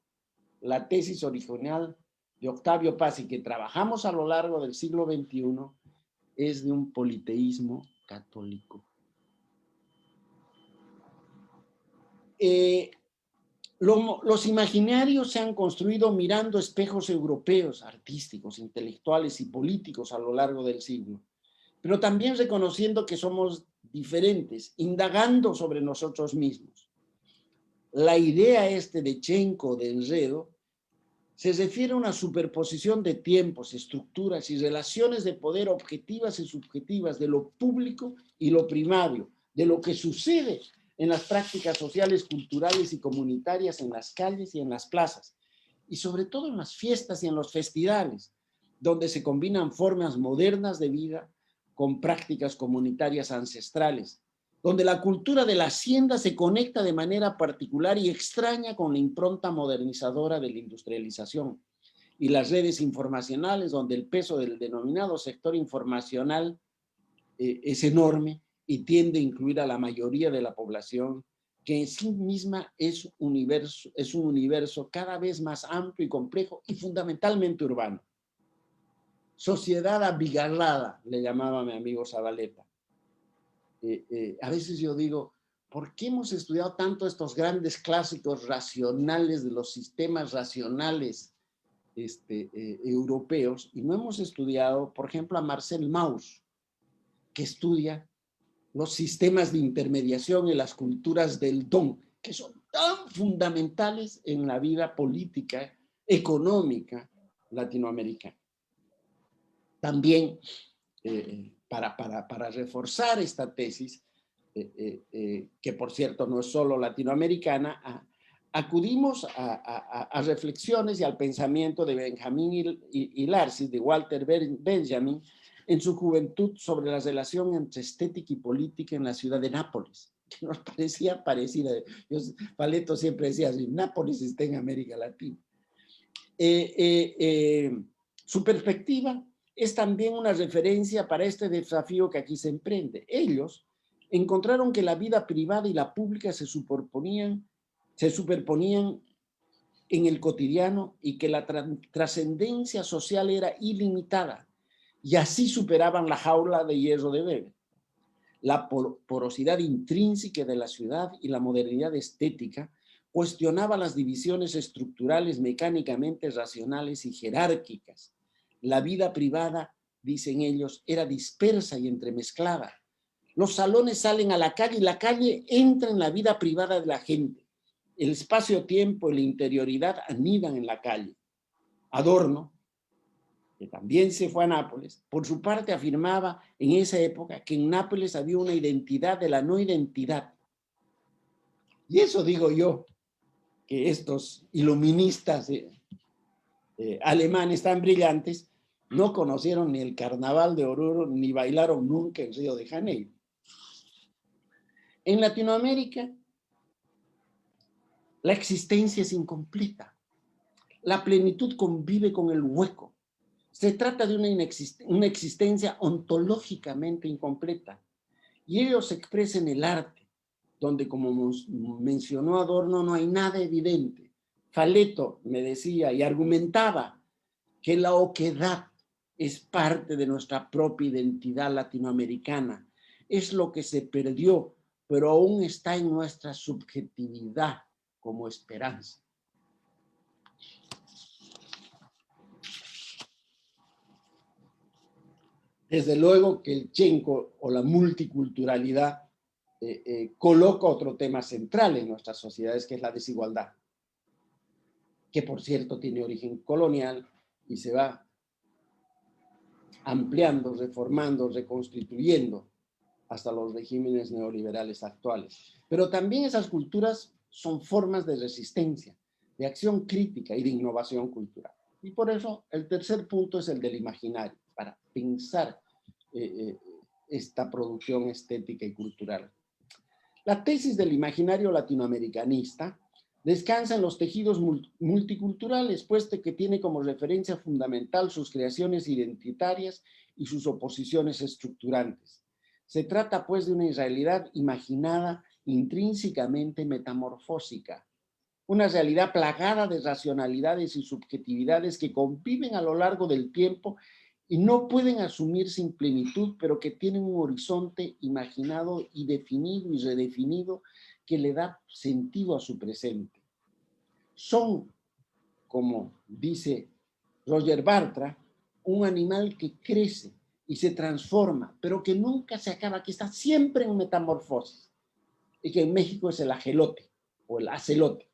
la tesis original de Octavio Paz y que trabajamos a lo largo del siglo XXI, es de un politeísmo católico. Los imaginarios se han construido mirando espejos europeos, artísticos, intelectuales y políticos a lo largo del siglo, pero también reconociendo que somos diferentes, indagando sobre nosotros mismos. La idea de Chenco, de enredo, se refiere a una superposición de tiempos, estructuras y relaciones de poder objetivas y subjetivas de lo público y lo primario, de lo que sucede en las prácticas sociales, culturales y comunitarias en las calles y en las plazas, y sobre todo en las fiestas y en los festivales, donde se combinan formas modernas de vida con prácticas comunitarias ancestrales, donde la cultura de la hacienda se conecta de manera particular y extraña con la impronta modernizadora de la industrialización, y las redes informacionales, donde el peso del denominado sector informacional es enorme y tiende a incluir a la mayoría de la población, que en sí misma es un universo cada vez más amplio y complejo y fundamentalmente urbano. Sociedad abigarrada, le llamaba mi amigo Zabaleta. A veces yo digo, ¿por qué hemos estudiado tanto estos grandes clásicos racionales de los sistemas racionales europeos y no hemos estudiado, por ejemplo, a Marcel Mauss, que estudia los sistemas de intermediación y las culturas del don, que son tan fundamentales en la vida política, económica latinoamericana? También, para reforzar esta tesis, que por cierto no es solo latinoamericana, acudimos a reflexiones y al pensamiento de Benjamín Hilarsi, de Walter Benjamin, en su juventud sobre la relación entre estética y política en la ciudad de Nápoles, que nos parecía parecida. Paleto siempre decía, Nápoles está en América Latina. Su perspectiva es también una referencia para este desafío que aquí se emprende. Ellos encontraron que la vida privada y la pública se superponían en el cotidiano y que la trascendencia social era ilimitada, y así superaban la jaula de hierro de Weber. La porosidad intrínseca de la ciudad y la modernidad estética cuestionaba las divisiones estructurales mecánicamente racionales y jerárquicas. La vida privada, dicen ellos, era dispersa y entremezclada. Los salones salen a la calle y la calle entra en la vida privada de la gente. El espacio-tiempo y la interioridad anidan en la calle. Adorno, que también se fue a Nápoles, por su parte afirmaba en esa época que en Nápoles había una identidad de la no identidad. Y eso digo yo, que estos iluministas alemanes tan brillantes no conocieron ni el Carnaval de Oruro ni bailaron nunca en Río de Janeiro. En Latinoamérica, la existencia es incompleta. La plenitud convive con el hueco. Se trata de una existencia ontológicamente incompleta. Y ello se expresa en el arte, donde, como mencionó Adorno, no hay nada evidente. Faleto me decía y argumentaba que la oquedad es parte de nuestra propia identidad latinoamericana. Es lo que se perdió, pero aún está en nuestra subjetividad como esperanza. Desde luego que el Chenco o la multiculturalidad coloca otro tema central en nuestras sociedades, que es la desigualdad, que por cierto tiene origen colonial y se va ampliando, reformando, reconstituyendo hasta los regímenes neoliberales actuales. Pero también esas culturas son formas de resistencia, de acción crítica y de innovación cultural. Y por eso el tercer punto es el del imaginario, para pensar esta producción estética y cultural. La tesis del imaginario latinoamericanista descansa en los tejidos multiculturales, puesto que tiene como referencia fundamental sus creaciones identitarias y sus oposiciones estructurantes. Se trata, pues, de una realidad imaginada intrínsecamente metamorfósica, una realidad plagada de racionalidades y subjetividades que conviven a lo largo del tiempo y no pueden asumirse en plenitud, pero que tienen un horizonte imaginado y definido y redefinido que le da sentido a su presente. Son, como dice Roger Bartra, un animal que crece y se transforma, pero que nunca se acaba, que está siempre en metamorfosis, y que en México es el ajelote o el acelote.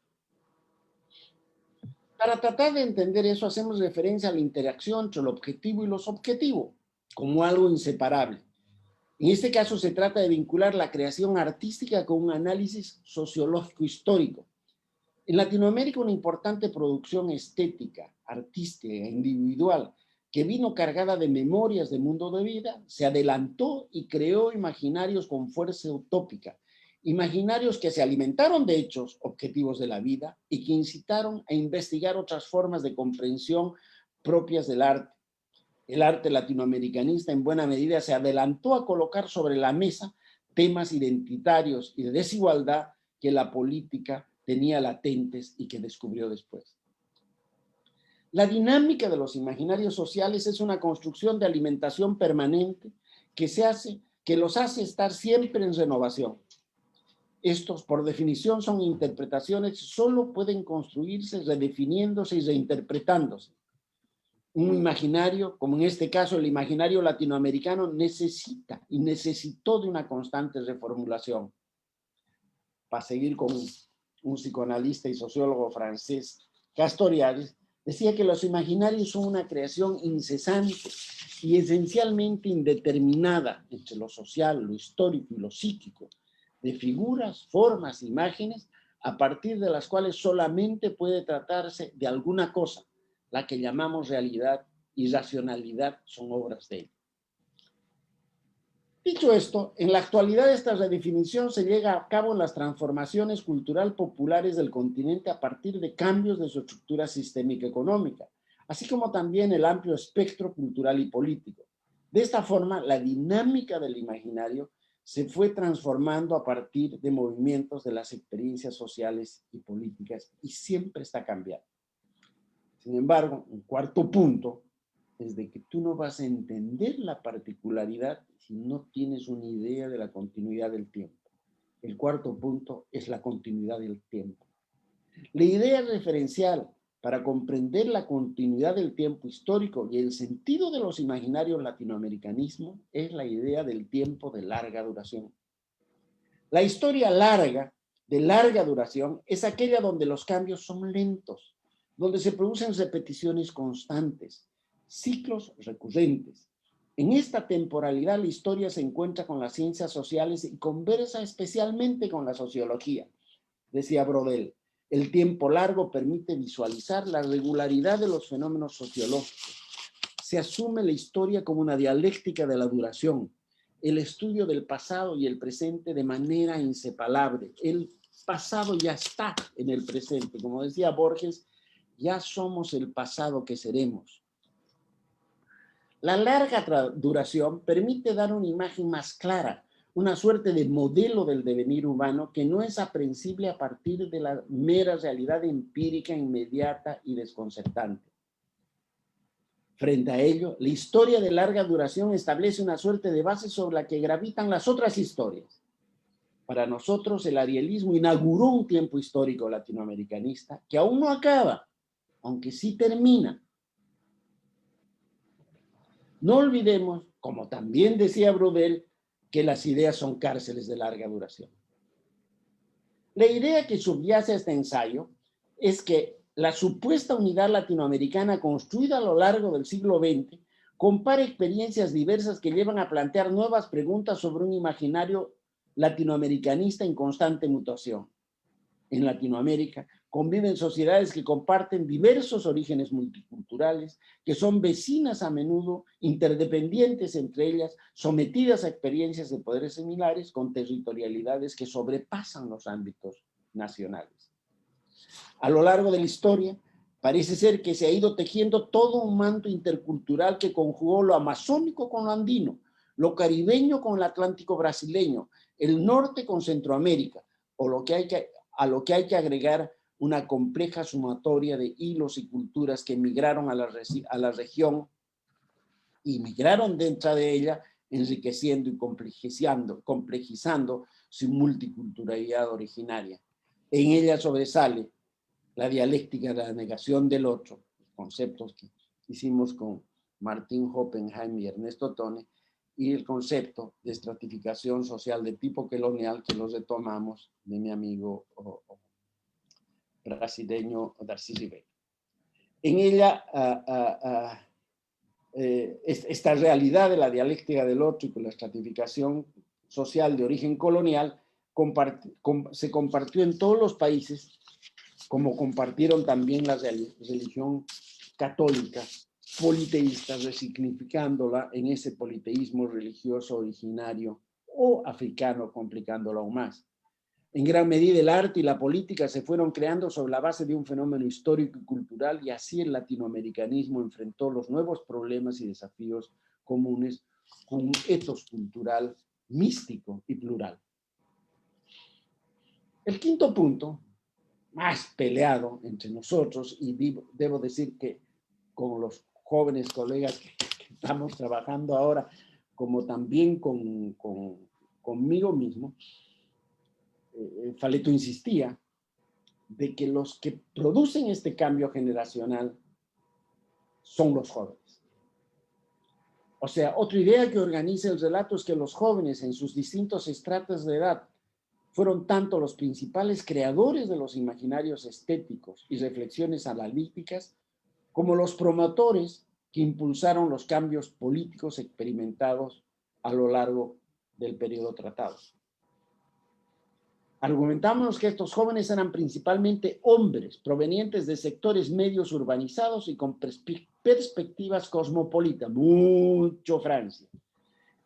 Para tratar de entender eso, hacemos referencia a la interacción entre el objetivo y lo subjetivo, como algo inseparable. En este caso se trata de vincular la creación artística con un análisis sociológico histórico. En Latinoamérica, una importante producción estética, artística, individual, que vino cargada de memorias de mundo de vida, se adelantó y creó imaginarios con fuerza utópica, imaginarios que se alimentaron de hechos objetivos de la vida y que incitaron a investigar otras formas de comprensión propias del arte. El arte latinoamericanista en buena medida se adelantó a colocar sobre la mesa temas identitarios y de desigualdad que la política tenía latentes y que descubrió después. La dinámica de los imaginarios sociales es una construcción de alimentación permanente que los hace estar siempre en renovación. Estos, por definición, son interpretaciones que solo pueden construirse redefiniéndose y reinterpretándose. Un imaginario, como en este caso el imaginario latinoamericano, necesita y necesitó de una constante reformulación. Para seguir con un psicoanalista y sociólogo francés, Castoriadis, decía que los imaginarios son una creación incesante y esencialmente indeterminada entre lo social, lo histórico y lo psíquico, de figuras, formas, imágenes, a partir de las cuales solamente puede tratarse de alguna cosa, la que llamamos realidad y racionalidad son obras de él. Dicho esto, en la actualidad esta redefinición se lleva a cabo en las transformaciones cultural populares del continente a partir de cambios de su estructura sistémica económica, así como también el amplio espectro cultural y político. De esta forma, la dinámica del imaginario se fue transformando a partir de movimientos de las experiencias sociales y políticas y siempre está cambiando. Sin embargo, un cuarto punto es de que tú no vas a entender la particularidad si no tienes una idea de la continuidad del tiempo. El cuarto punto es la continuidad del tiempo. La idea referencial para comprender la continuidad del tiempo histórico y el sentido de los imaginarios latinoamericanismo es la idea del tiempo de larga duración. La historia larga, de larga duración, es aquella donde los cambios son lentos, donde se producen repeticiones constantes, ciclos recurrentes. En esta temporalidad la historia se encuentra con las ciencias sociales y conversa especialmente con la sociología. Decía Brodel, el tiempo largo permite visualizar la regularidad de los fenómenos sociológicos. Se asume la historia como una dialéctica de la duración, el estudio del pasado y el presente de manera inseparable. El pasado ya está en el presente. Como decía Borges, ya somos el pasado que seremos. La larga duración permite dar una imagen más clara, una suerte de modelo del devenir humano que no es aprehensible a partir de la mera realidad empírica, inmediata y desconcertante. Frente a ello, la historia de larga duración establece una suerte de base sobre la que gravitan las otras historias. Para nosotros, el arielismo inauguró un tiempo histórico latinoamericanista que aún no acaba, aunque sí termina. No olvidemos, como también decía Brodel, que las ideas son cárceles de larga duración. La idea que subyace a este ensayo es que la supuesta unidad latinoamericana construida a lo largo del siglo XX Compara experiencias diversas que llevan a plantear nuevas preguntas sobre un imaginario latinoamericanista en constante mutación. En Latinoamérica conviven sociedades que comparten diversos orígenes multiculturales, que son vecinas a menudo, interdependientes entre ellas, sometidas a experiencias de poderes similares con territorialidades que sobrepasan los ámbitos nacionales. A lo largo de la historia, parece ser que se ha ido tejiendo todo un manto intercultural que conjugó lo amazónico con lo andino, lo caribeño con el Atlántico brasileño, el norte con Centroamérica, a lo que hay que agregar una compleja sumatoria de hilos y culturas que emigraron a la región y migraron dentro de ella, enriqueciendo y complejizando su multiculturalidad originaria. En ella sobresale la dialéctica de la negación del otro, conceptos que hicimos con Martín Oppenheim y Ernesto Tone, y el concepto de estratificación social de tipo colonial que los retomamos de mi amigo brasileño Darcy Ribeiro. En ella, esta realidad de la dialéctica del otro y con la estratificación social de origen colonial se compartió en todos los países, como compartieron también la religión católica politeísta, resignificándola en ese politeísmo religioso originario o africano, complicándolo aún más. En gran medida el arte y la política se fueron creando sobre la base de un fenómeno histórico y cultural, y así el latinoamericanismo enfrentó los nuevos problemas y desafíos comunes con un ethos cultural místico y plural. El quinto punto, más peleado entre nosotros, y debo decir que con los jóvenes colegas que estamos trabajando ahora, como también conmigo mismo, Faleto insistía de que los que producen este cambio generacional son los jóvenes. O sea, otra idea que organiza el relato es que los jóvenes en sus distintos estratos de edad fueron tanto los principales creadores de los imaginarios estéticos y reflexiones analíticas, como los promotores que impulsaron los cambios políticos experimentados a lo largo del periodo tratado. Argumentamos que estos jóvenes eran principalmente hombres provenientes de sectores medios urbanizados y con perspectivas cosmopolitas, mucho Francia.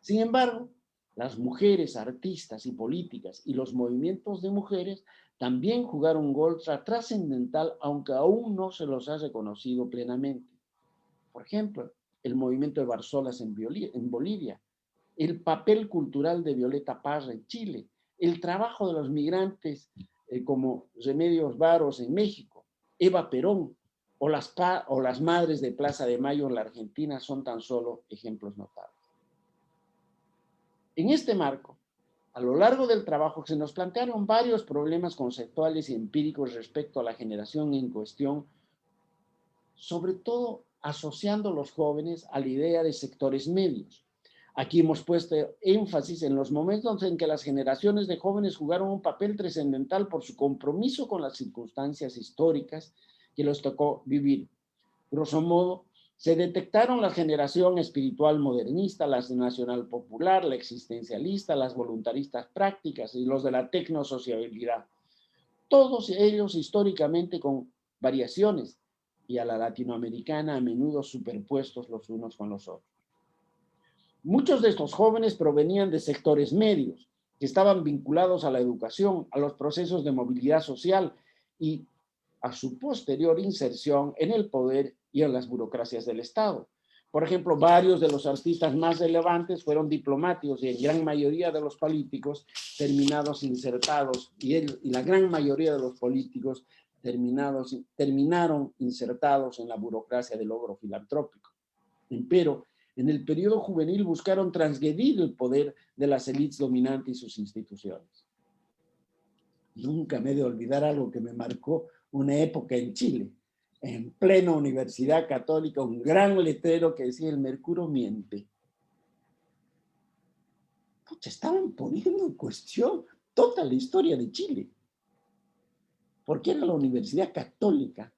Sin embargo, las mujeres artistas y políticas y los movimientos de mujeres también jugaron un rol trascendental, aunque aún no se los ha reconocido plenamente. Por ejemplo, el movimiento de Barzolas en Bolivia, el papel cultural de Violeta Parra en Chile, el trabajo de los migrantes como Remedios Varos en México, Eva Perón o las madres de Plaza de Mayo en la Argentina son tan solo ejemplos notables. En este marco, a lo largo del trabajo se nos plantearon varios problemas conceptuales y empíricos respecto a la generación en cuestión, sobre todo asociando a los jóvenes a la idea de sectores medios. Aquí hemos puesto énfasis en los momentos en que las generaciones de jóvenes jugaron un papel trascendental por su compromiso con las circunstancias históricas que les tocó vivir. Grosso modo, se detectaron la generación espiritual modernista, la nacional popular, la existencialista, las voluntaristas prácticas y los de la tecnosociabilidad. Todos ellos históricamente con variaciones, y a la latinoamericana a menudo superpuestos los unos con los otros. Muchos de estos jóvenes provenían de sectores medios, que estaban vinculados a la educación, a los procesos de movilidad social y a su posterior inserción en el poder y en las burocracias del Estado. Por ejemplo, varios de los artistas más relevantes fueron diplomáticos y en gran mayoría de los políticos terminaron insertados, y la gran mayoría de los políticos terminaron insertados en la burocracia del logro filantrópico. Pero en el periodo juvenil buscaron transgredir el poder de las élites dominantes y sus instituciones. Nunca me he de olvidar algo que me marcó una época en Chile. En plena Universidad Católica, un gran letrero que decía: el mercurio miente. Pucha, estaban poniendo en cuestión toda la historia de Chile. Porque era la Universidad Católica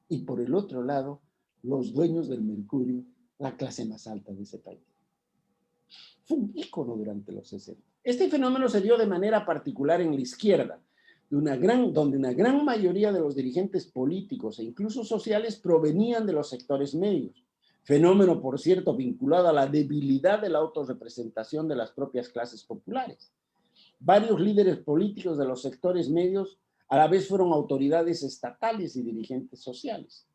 y por el otro lado, los dueños del mercurio la clase más alta de ese país. Fue un ícono durante los 60. Este fenómeno se dio de manera particular en la izquierda, donde una gran mayoría de los dirigentes políticos e incluso sociales provenían de los sectores medios. Fenómeno, por cierto, vinculado a la debilidad de la autorrepresentación de las propias clases populares. Varios líderes políticos de los sectores medios a la vez fueron autoridades estatales y dirigentes sociales.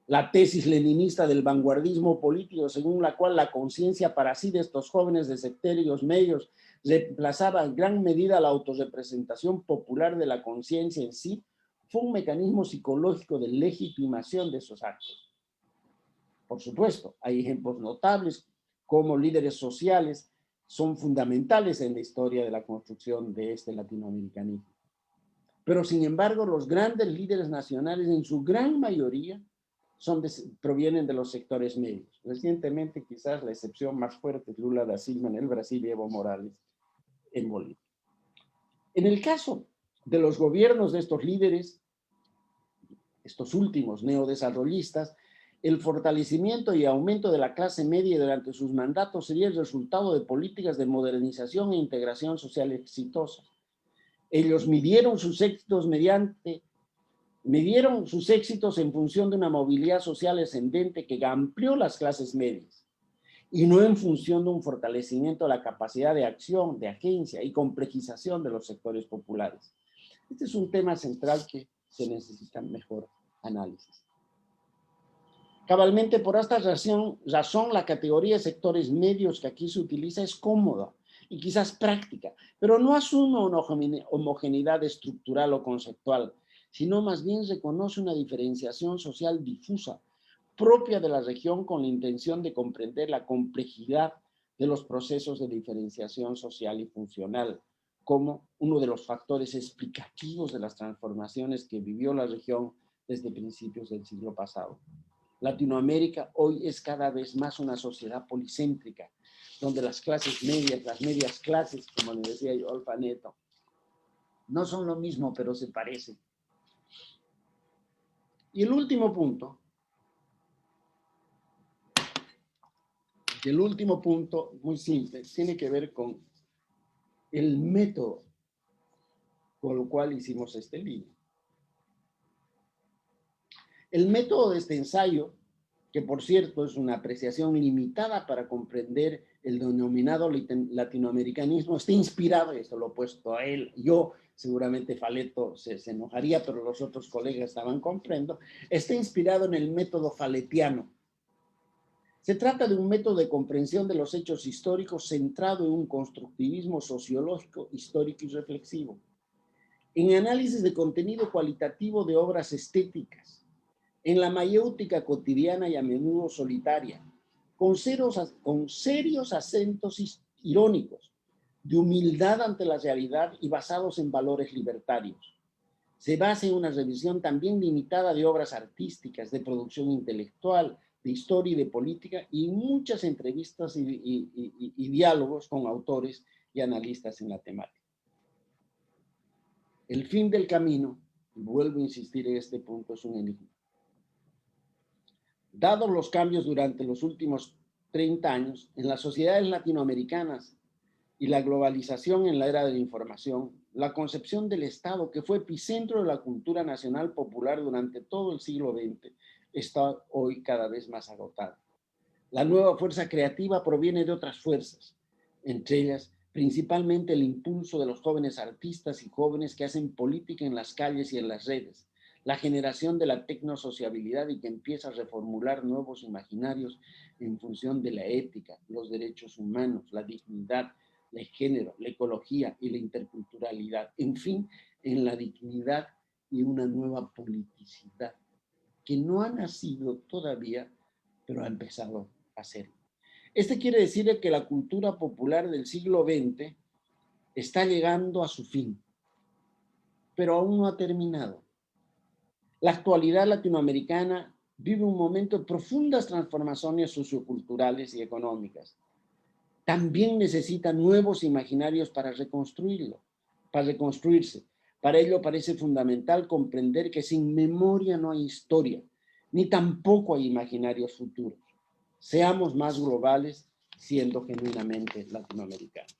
La tesis leninista del vanguardismo político, según la cual la conciencia para sí de estos jóvenes de sectarios medios reemplazaba en gran medida la autorrepresentación popular de la conciencia en sí, fue un mecanismo psicológico de legitimación de esos actos. Por supuesto, hay ejemplos notables como líderes sociales son fundamentales en la historia de la construcción de este latinoamericanismo. Pero sin embargo, los grandes líderes nacionales en su gran mayoría provienen de los sectores medios. Recientemente, quizás la excepción más fuerte es Lula da Silva en el Brasil y Evo Morales en Bolivia. En el caso de los gobiernos de estos líderes, estos últimos neodesarrollistas, el fortalecimiento y aumento de la clase media durante sus mandatos sería el resultado de políticas de modernización e integración social exitosas. Ellos midieron sus éxitos en función de una movilidad social ascendente que amplió las clases medias y no en función de un fortalecimiento de la capacidad de acción, de agencia y complejización de los sectores populares. Este es un tema central que se necesita mejor análisis. Cabalmente, por esta razón, la categoría de sectores medios que aquí se utiliza es cómoda y quizás práctica, pero no asume una homogeneidad estructural o conceptual, sino más bien reconoce una diferenciación social difusa, propia de la región con la intención de comprender la complejidad de los procesos de diferenciación social y funcional, como uno de los factores explicativos de las transformaciones que vivió la región desde principios del siglo pasado. Latinoamérica hoy es cada vez más una sociedad policéntrica, donde las clases medias, las medias clases, como le decía yo al Faneto, no son lo mismo, pero se parecen. Y el último punto, muy simple, tiene que ver con el método con el cual hicimos este libro. El método de este ensayo, que por cierto es una apreciación limitada para comprender el denominado latinoamericanismo, está inspirado, y esto lo he puesto a él, yo, seguramente Faleto se enojaría, pero los otros colegas estaban comprendo, está inspirado en el método faletiano. Se trata de un método de comprensión de los hechos históricos centrado en un constructivismo sociológico, histórico y reflexivo, en análisis de contenido cualitativo de obras estéticas, en la mayéutica cotidiana y a menudo solitaria, con serios acentos irónicos, de humildad ante la realidad y basados en valores libertarios. Se basa en una revisión también limitada de obras artísticas, de producción intelectual, de historia y de política, y muchas entrevistas y diálogos con autores y analistas en la temática. El fin del camino, y vuelvo a insistir en este punto, es un enigma. Dados los cambios durante los últimos 30 años en las sociedades latinoamericanas y la globalización en la era de la información, la concepción del Estado, que fue epicentro de la cultura nacional popular durante todo el siglo XX, está hoy cada vez más agotada. La nueva fuerza creativa proviene de otras fuerzas, entre ellas principalmente el impulso de los jóvenes artistas y jóvenes que hacen política en las calles y en las redes, la generación de la tecnosociabilidad y que empieza a reformular nuevos imaginarios en función de la ética, los derechos humanos, la dignidad, el género, la ecología y la interculturalidad. En fin, en la dignidad y una nueva politicidad que no ha nacido todavía, pero ha empezado a ser. Este quiere decir que la cultura popular del siglo XX está llegando a su fin, pero aún no ha terminado. La actualidad latinoamericana vive un momento de profundas transformaciones socioculturales y económicas. También necesita nuevos imaginarios para reconstruirse. Para ello parece fundamental comprender que sin memoria no hay historia, ni tampoco hay imaginarios futuros. seamos más globales siendo genuinamente latinoamericanos.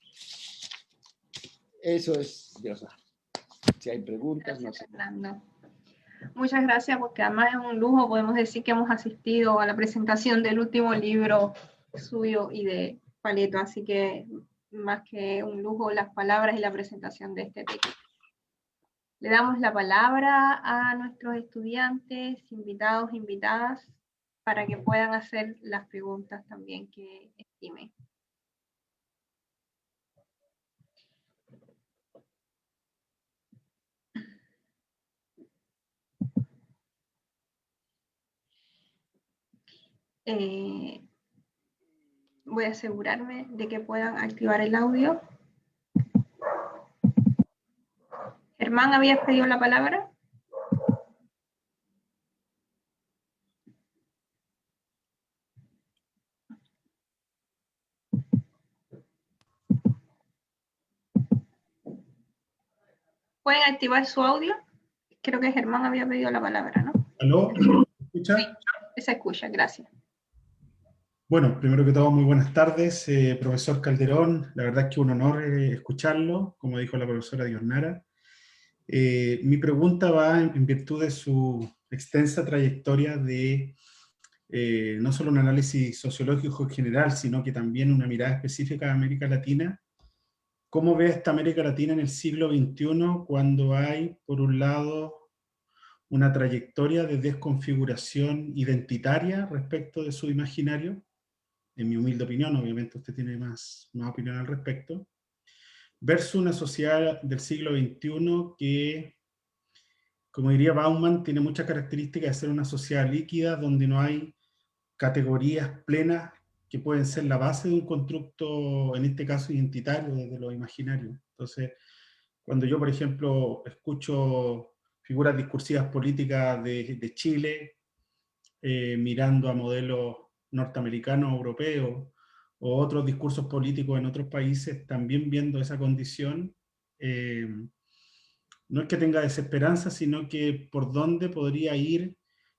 Eso es Diosna. Si hay preguntas, no sé. Fernando. Muchas gracias, porque además es un lujo, podemos decir que hemos asistido a la presentación del último libro suyo y de Paleto, así que más que un lujo, las palabras y la presentación de este texto. Le damos la palabra a nuestros estudiantes, invitados, invitadas, para que puedan hacer las preguntas también que estimen. Voy a asegurarme de que puedan activar el audio. Germán, ¿habías pedido la palabra? ¿Pueden activar su audio? Creo que Germán había pedido la palabra, ¿no? ¿Aló? ¿Escucha? Sí, se escucha, gracias. Bueno, primero que todo, muy buenas tardes, profesor Calderón. La verdad es que un honor escucharlo, como dijo la profesora Diosnara. Mi pregunta va en virtud de su extensa trayectoria de no solo un análisis sociológico en general, sino que también una mirada específica de América Latina. ¿Cómo ve esta América Latina en el siglo XXI cuando hay, por un lado, una trayectoria de desconfiguración identitaria respecto de su imaginario? En mi humilde opinión, obviamente usted tiene más opinión al respecto, versus una sociedad del siglo XXI que, como diría Bauman, tiene muchas características de ser una sociedad líquida, donde no hay categorías plenas que pueden ser la base de un constructo, en este caso identitario, desde lo imaginario. Entonces, cuando yo, por ejemplo, escucho figuras discursivas políticas de Chile, mirando a modelos norteamericanos, europeos, o otros discursos políticos en otros países, también viendo esa condición, no es que tenga desesperanza, sino que por dónde podría ir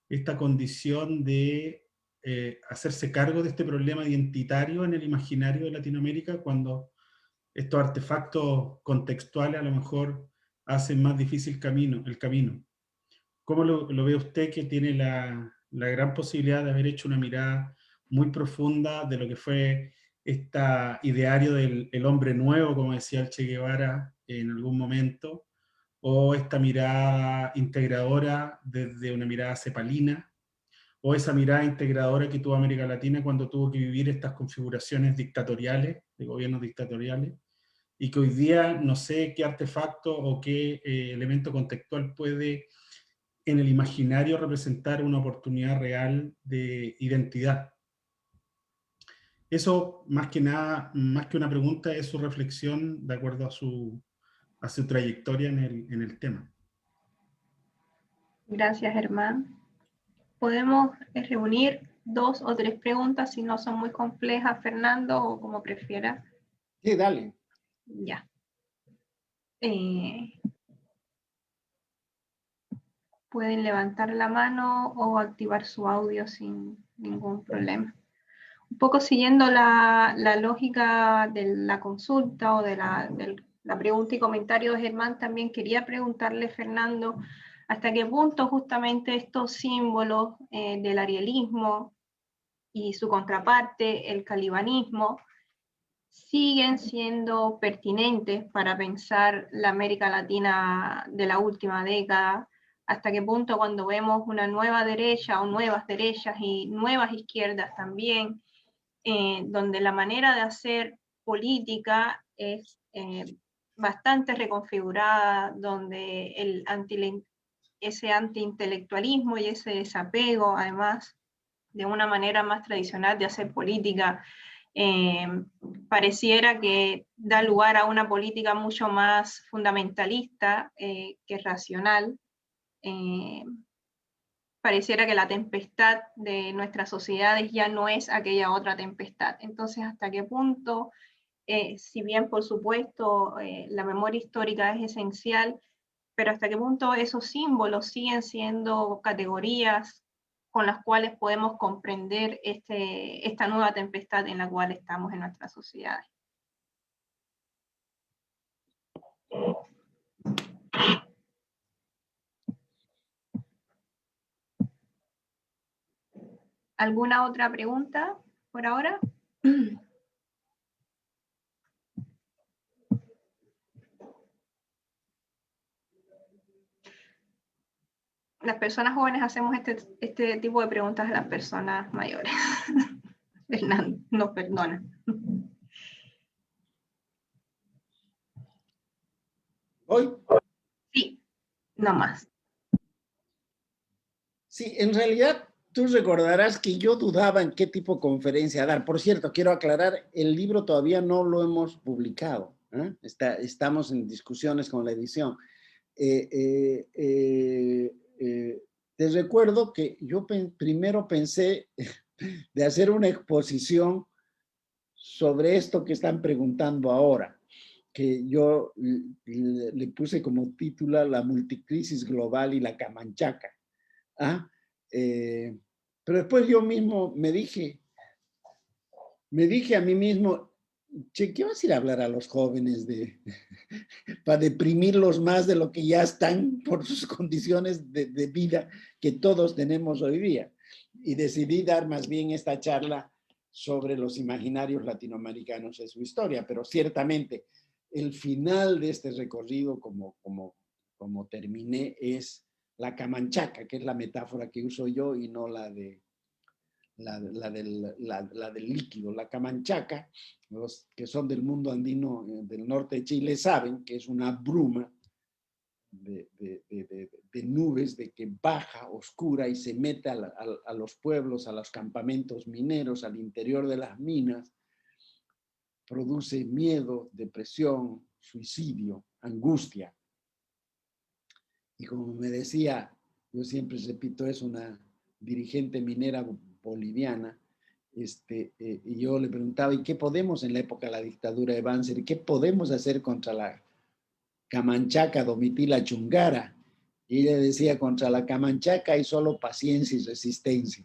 esta condición de hacerse cargo de este problema identitario en el imaginario de Latinoamérica, cuando estos artefactos contextuales a lo mejor hacen más difícil el camino. ¿Cómo lo ve usted, que tiene la gran posibilidad de haber hecho una mirada muy profunda de lo que fue este ideario del el hombre nuevo, como decía el Che Guevara en algún momento, o esta mirada integradora desde una mirada cepalina, o esa mirada integradora que tuvo América Latina cuando tuvo que vivir estas configuraciones dictatoriales, de gobiernos dictatoriales, y que hoy día no sé qué artefacto o qué elemento contextual puede en el imaginario representar una oportunidad real de identidad? Eso, más que nada, más que una pregunta, es su reflexión de acuerdo a su trayectoria en el tema. Gracias, Germán. Podemos reunir 2 o 3 preguntas si no son muy complejas, Fernando, o como prefiera. Sí, dale. Ya. Pueden levantar la mano o activar su audio sin ningún problema. Un poco siguiendo la lógica de la consulta o de la pregunta y comentario de Germán, también quería preguntarle, Fernando, hasta qué punto justamente estos símbolos del arielismo y su contraparte, el calibanismo, siguen siendo pertinentes para pensar la América Latina de la última década. Hasta qué punto, cuando vemos una nueva derecha o nuevas derechas y nuevas izquierdas también, donde la manera de hacer política es bastante reconfigurada, donde ese antiintelectualismo y ese desapego, además, de una manera más tradicional de hacer política, pareciera que da lugar a una política mucho más fundamentalista que racional. Pareciera que la tempestad de nuestras sociedades ya no es aquella otra tempestad. Entonces, ¿hasta qué punto, si bien por supuesto la memoria histórica es esencial, pero hasta qué punto esos símbolos siguen siendo categorías con las cuales podemos comprender esta nueva tempestad en la cual estamos en nuestras sociedades. ¿Alguna otra pregunta por ahora? Las personas jóvenes hacemos este tipo de preguntas a las personas mayores. Fernando, nos perdona. ¿Hoy? Sí, no más. Sí, en realidad tú recordarás que yo dudaba en qué tipo de conferencia dar. Por cierto, quiero aclarar, el libro todavía no lo hemos publicado, ¿eh? Estamos en discusiones con la edición. Te recuerdo que yo primero pensé de hacer una exposición sobre esto que están preguntando ahora, que yo le puse como título La multicrisis global y la Camanchaca. ¿Ah? Pero después yo mismo me dije a mí mismo, che, ¿qué vas a ir a hablar a los jóvenes para deprimirlos más de lo que ya están por sus condiciones de vida que todos tenemos hoy día? Y decidí dar más bien esta charla sobre los imaginarios latinoamericanos en su historia, pero ciertamente el final de este recorrido, como terminé, es la camanchaca, que es la metáfora que uso yo y no la del líquido. La camanchaca, los que son del mundo andino del norte de Chile saben que es una bruma de nubes de que baja, oscura y se mete a los pueblos, a los campamentos mineros, al interior de las minas, produce miedo, depresión, suicidio, angustia. Y como me decía, yo siempre repito, es una dirigente minera boliviana, y yo le preguntaba, ¿y qué podemos en la época de la dictadura de Banzer? ¿Qué podemos hacer contra la Camanchaca, Domitila Chungara? Y ella decía, contra la Camanchaca hay solo paciencia y resistencia.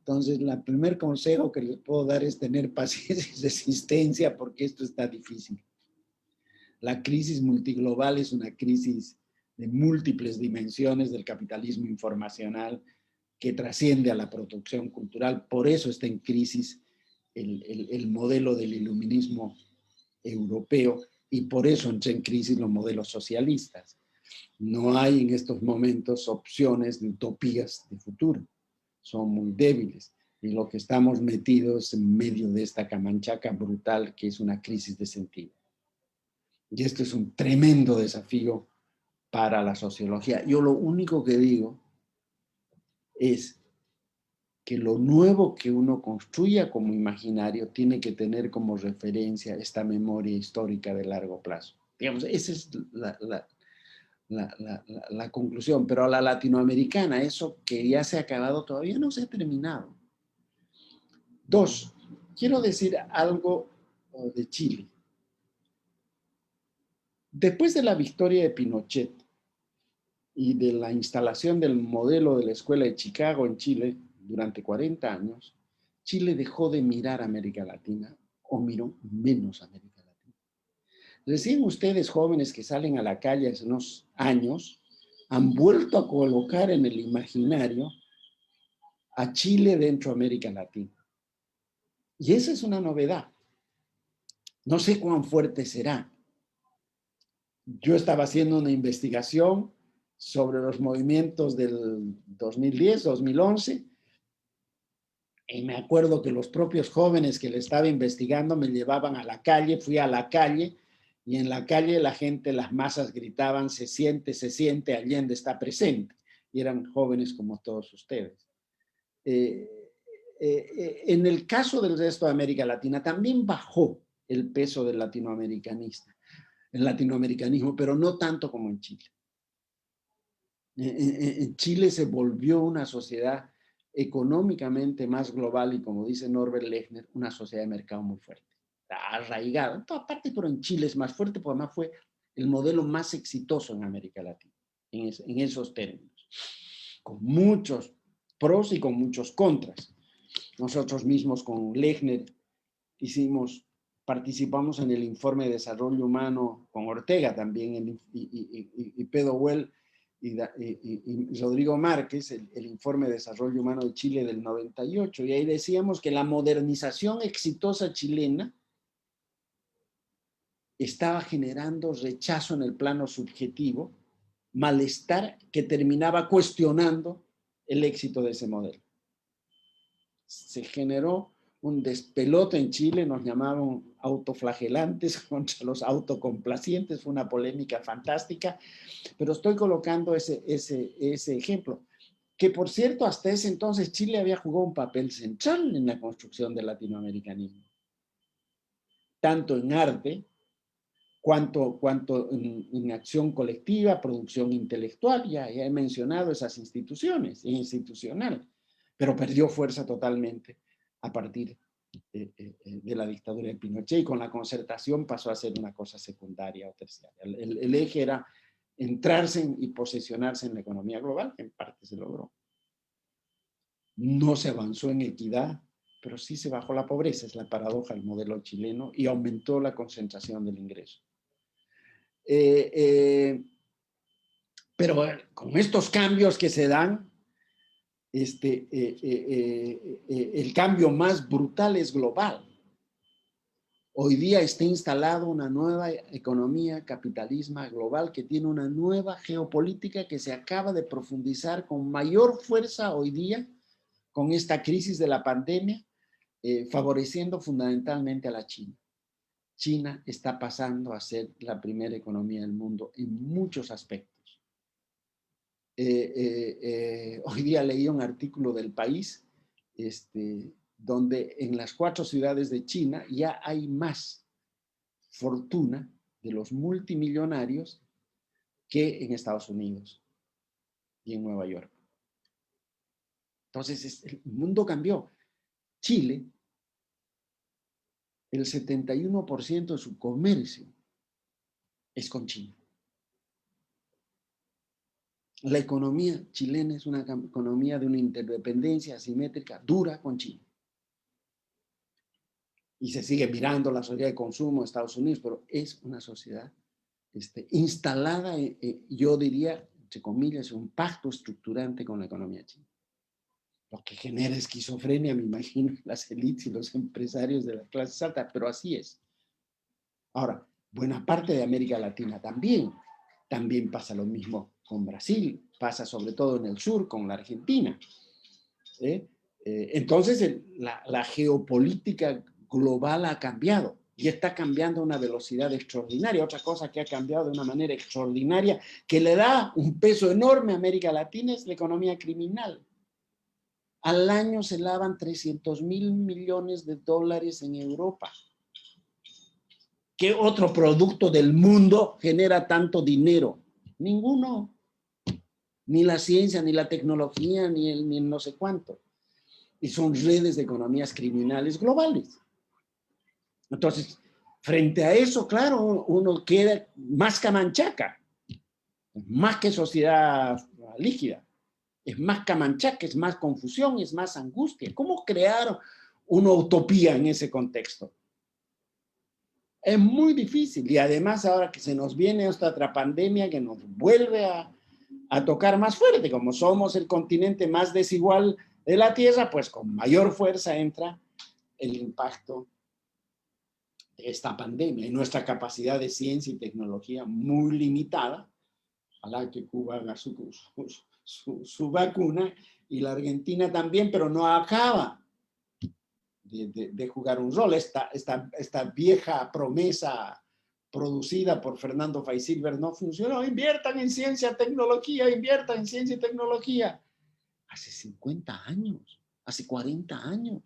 Entonces, el primer consejo que les puedo dar es tener paciencia y resistencia, porque esto está difícil. La crisis multiglobal es una crisis de múltiples dimensiones del capitalismo informacional que trasciende a la producción cultural. Por eso está en crisis el modelo del iluminismo europeo y por eso entra en crisis los modelos socialistas. No hay en estos momentos opciones de utopías de futuro. Son muy débiles. Y lo que estamos metidos en medio de esta camanchaca brutal que es una crisis de sentido. Y esto es un tremendo desafío para la sociología. Yo lo único que digo es que lo nuevo que uno construya como imaginario tiene que tener como referencia esta memoria histórica de largo plazo. Digamos, esa es la conclusión. Pero a la latinoamericana, eso que ya se ha acabado todavía no se ha terminado. Dos, quiero decir algo de Chile. Después de la victoria de Pinochet y de la instalación del modelo de la Escuela de Chicago en Chile durante 40 años, Chile dejó de mirar a América Latina o miró menos a América Latina. Recién ustedes jóvenes que salen a la calle hace unos años han vuelto a colocar en el imaginario a Chile dentro de América Latina. Y esa es una novedad. No sé cuán fuerte será. Yo estaba haciendo una investigación sobre los movimientos del 2010, 2011, y me acuerdo que los propios jóvenes que le estaba investigando me llevaban a la calle, fui a la calle, y en la calle la gente, las masas gritaban, se siente, Allende está presente, y eran jóvenes como todos ustedes. En el caso del resto de América Latina, también bajó el peso del latinoamericanismo, pero no tanto como en Chile. En Chile se volvió una sociedad económicamente más global y, como dice Norbert Lechner, una sociedad de mercado muy fuerte, arraigada en toda parte, pero en Chile es más fuerte porque además fue el modelo más exitoso en América Latina, en esos términos, con muchos pros y con muchos contras. Nosotros mismos con Lechner participamos en el informe de desarrollo humano con Ortega también, y Pedro Well y Rodrigo Márquez, el informe de desarrollo humano de Chile del 98, y ahí decíamos que la modernización exitosa chilena estaba generando rechazo en el plano subjetivo, malestar que terminaba cuestionando el éxito de ese modelo. Se generó un despelote en Chile, nos llamaban autoflagelantes contra los autocomplacientes, fue una polémica fantástica, pero estoy colocando ese ejemplo, que por cierto hasta ese entonces Chile había jugado un papel central en la construcción del latinoamericanismo, tanto en arte, cuanto en acción colectiva, producción intelectual, ya he mencionado esas instituciones, institucional, pero perdió fuerza totalmente a partir de la dictadura de Pinochet, y con la concertación pasó a ser una cosa secundaria o terciaria. El eje era entrarse y posesionarse en la economía global, que en parte se logró. No se avanzó en equidad, pero sí se bajó la pobreza, es la paradoja del modelo chileno, y aumentó la concentración del ingreso. Pero con estos cambios que se dan, el cambio más brutal es global. Hoy día está instalado una nueva economía, capitalismo global, que tiene una nueva geopolítica que se acaba de profundizar con mayor fuerza hoy día con esta crisis de la pandemia, favoreciendo fundamentalmente a la China. China está pasando a ser la primera economía del mundo en muchos aspectos. Hoy día leí un artículo del País, donde en las 4 ciudades de China ya hay más fortuna de los multimillonarios que en Estados Unidos y en Nueva York. Entonces, el mundo cambió. Chile, el 71% de su comercio es con China. La economía chilena es una economía de una interdependencia asimétrica dura con China. Y se sigue mirando la sociedad de consumo de Estados Unidos, pero es una sociedad instalada, yo diría, entre comillas, un pacto estructurante con la economía china. Lo que genera esquizofrenia, me imagino, las élites y los empresarios de las clases altas, pero así es. Ahora, buena parte de América Latina también pasa lo mismo con Brasil, pasa sobre todo en el sur con la Argentina. Entonces, la geopolítica global ha cambiado y está cambiando a una velocidad extraordinaria. Otra cosa que ha cambiado de una manera extraordinaria, que le da un peso enorme a América Latina, es la economía criminal. Al año se lavan 300.000 millones de dólares en Europa. ¿Qué otro producto del mundo genera tanto dinero? Ninguno. Ni la ciencia, ni la tecnología, ni el no sé cuánto. Y son redes de economías criminales globales. Entonces, frente a eso, claro, uno queda más camanchaca, más que sociedad líquida. Es más camanchaca, es más confusión, es más angustia. ¿Cómo crear una utopía en ese contexto? Es muy difícil, y además ahora que se nos viene esta otra pandemia que nos vuelve a tocar más fuerte, como somos el continente más desigual de la Tierra, pues con mayor fuerza entra el impacto de esta pandemia y nuestra capacidad de ciencia y tecnología muy limitada. Ojalá que Cuba haga su vacuna, y la Argentina también, pero no acaba de jugar un rol. Esta vieja promesa producida por Fernando Fay-Silver no funcionó. Inviertan en ciencia y tecnología, inviertan en ciencia y tecnología. Hace 50 años, hace 40 años.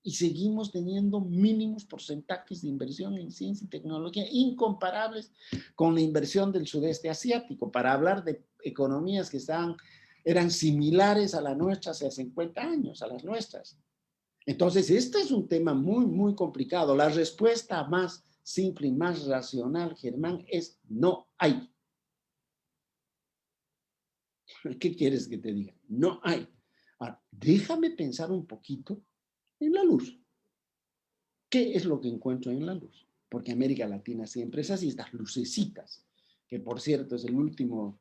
Y seguimos teniendo mínimos porcentajes de inversión en ciencia y tecnología incomparables con la inversión del sudeste asiático, para hablar de economías que eran similares a las nuestras hace 50 años, a las nuestras. Entonces, este es un tema muy, muy complicado. La respuesta más simple y más racional, Germán, es no hay. ¿Qué quieres que te diga? No hay. Ahora, déjame pensar un poquito en la luz. ¿Qué es lo que encuentro en la luz? Porque América Latina siempre es así, estas lucecitas, que por cierto es el último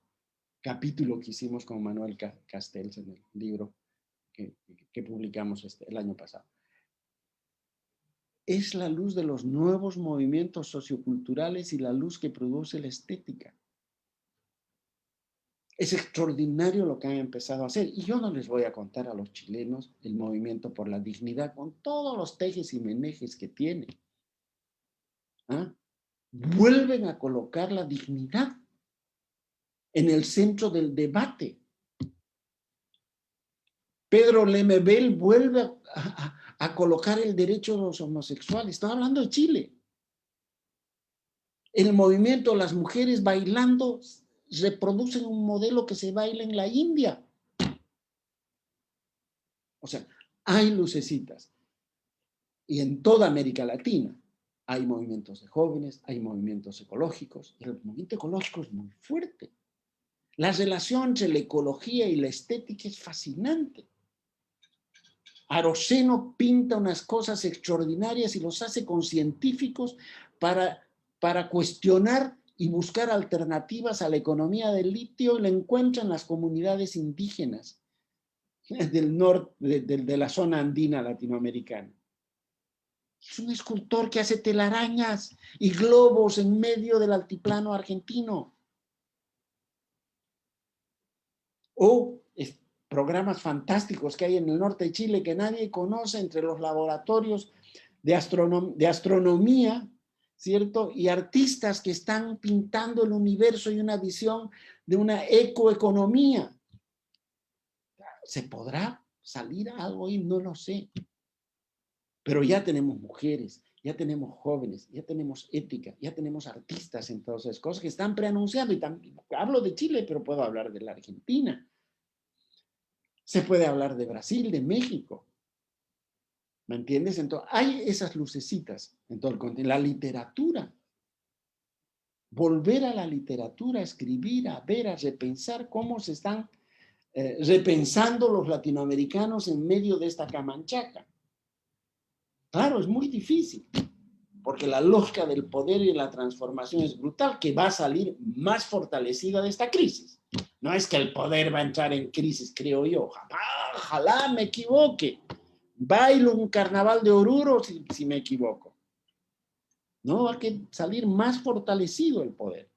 capítulo que hicimos con Manuel Castells en el libro que publicamos el año pasado. Es la luz de los nuevos movimientos socioculturales y la luz que produce la estética. Es extraordinario lo que han empezado a hacer. Y yo no les voy a contar a los chilenos el movimiento por la dignidad con todos los tejes y menejes que tiene. ¿Ah? Vuelven a colocar la dignidad en el centro del debate. Pedro Lemebel vuelve a colocar el derecho de los homosexuales. Estoy hablando de Chile. El movimiento, las mujeres bailando, reproducen un modelo que se baila en la India. O sea, hay lucecitas. Y en toda América Latina hay movimientos de jóvenes, hay movimientos ecológicos. Y el movimiento ecológico es muy fuerte. La relación entre la ecología y la estética es fascinante. Aroceno pinta unas cosas extraordinarias y los hace con científicos para cuestionar y buscar alternativas a la economía del litio, y la encuentra en las comunidades indígenas del norte, de la zona andina latinoamericana. Es un escultor que hace telarañas y globos en medio del altiplano argentino. O programas fantásticos que hay en el norte de Chile que nadie conoce, entre los laboratorios de astronomía, ¿cierto? Y artistas que están pintando el universo y una visión de una ecoeconomía. ¿Se podrá salir algo ahí? No lo sé. Pero ya tenemos mujeres, ya tenemos jóvenes, ya tenemos ética, ya tenemos artistas en todas esas cosas que están preanunciando. Y también hablo de Chile, pero puedo hablar de la Argentina. Se puede hablar de Brasil, de México. ¿Me entiendes? Entonces, hay esas lucecitas en todo el continente. La literatura. Volver a la literatura, a escribir, a ver, a repensar cómo se están repensando los latinoamericanos en medio de esta camanchaca. Claro, es muy difícil, porque la lógica del poder y la transformación es brutal, que va a salir más fortalecida de esta crisis. No es que el poder va a entrar en crisis, creo yo. Ojalá me equivoque. Bailo un carnaval de Oruro si me equivoco. No, hay que salir más fortalecido el poder.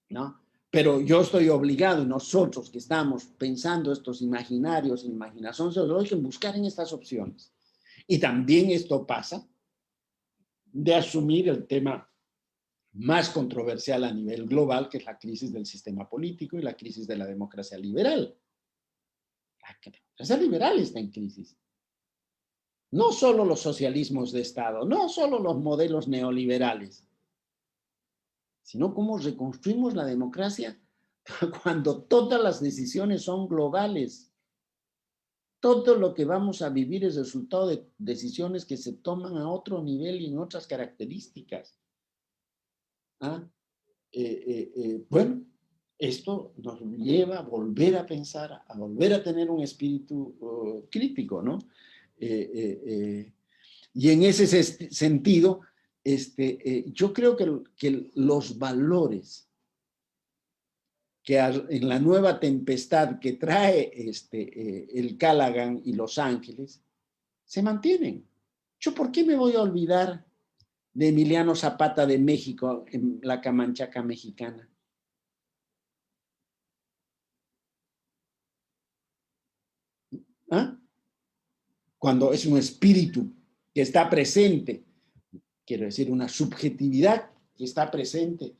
¿No? Pero yo estoy obligado, nosotros que estamos pensando estos imaginarios, imaginación sociológica, en buscar en estas opciones. Y también esto pasa de asumir el tema más controversial a nivel global, que es la crisis del sistema político y la crisis de la democracia liberal. La democracia liberal está en crisis. No solo los socialismos de Estado, no solo los modelos neoliberales, sino cómo reconstruimos la democracia cuando todas las decisiones son globales. Todo lo que vamos a vivir es resultado de decisiones que se toman a otro nivel y en otras características. Bueno, esto nos lleva a volver a pensar, a volver a tener un espíritu crítico, ¿no? Y en ese sentido, yo creo que los valores que en la nueva tempestad que trae el Callaghan y Los Ángeles, se mantienen. ¿Yo por qué me voy a olvidar de Emiliano Zapata de México en la Camanchaca mexicana? ¿Ah? Cuando es un espíritu que está presente, quiero decir, una subjetividad que está presente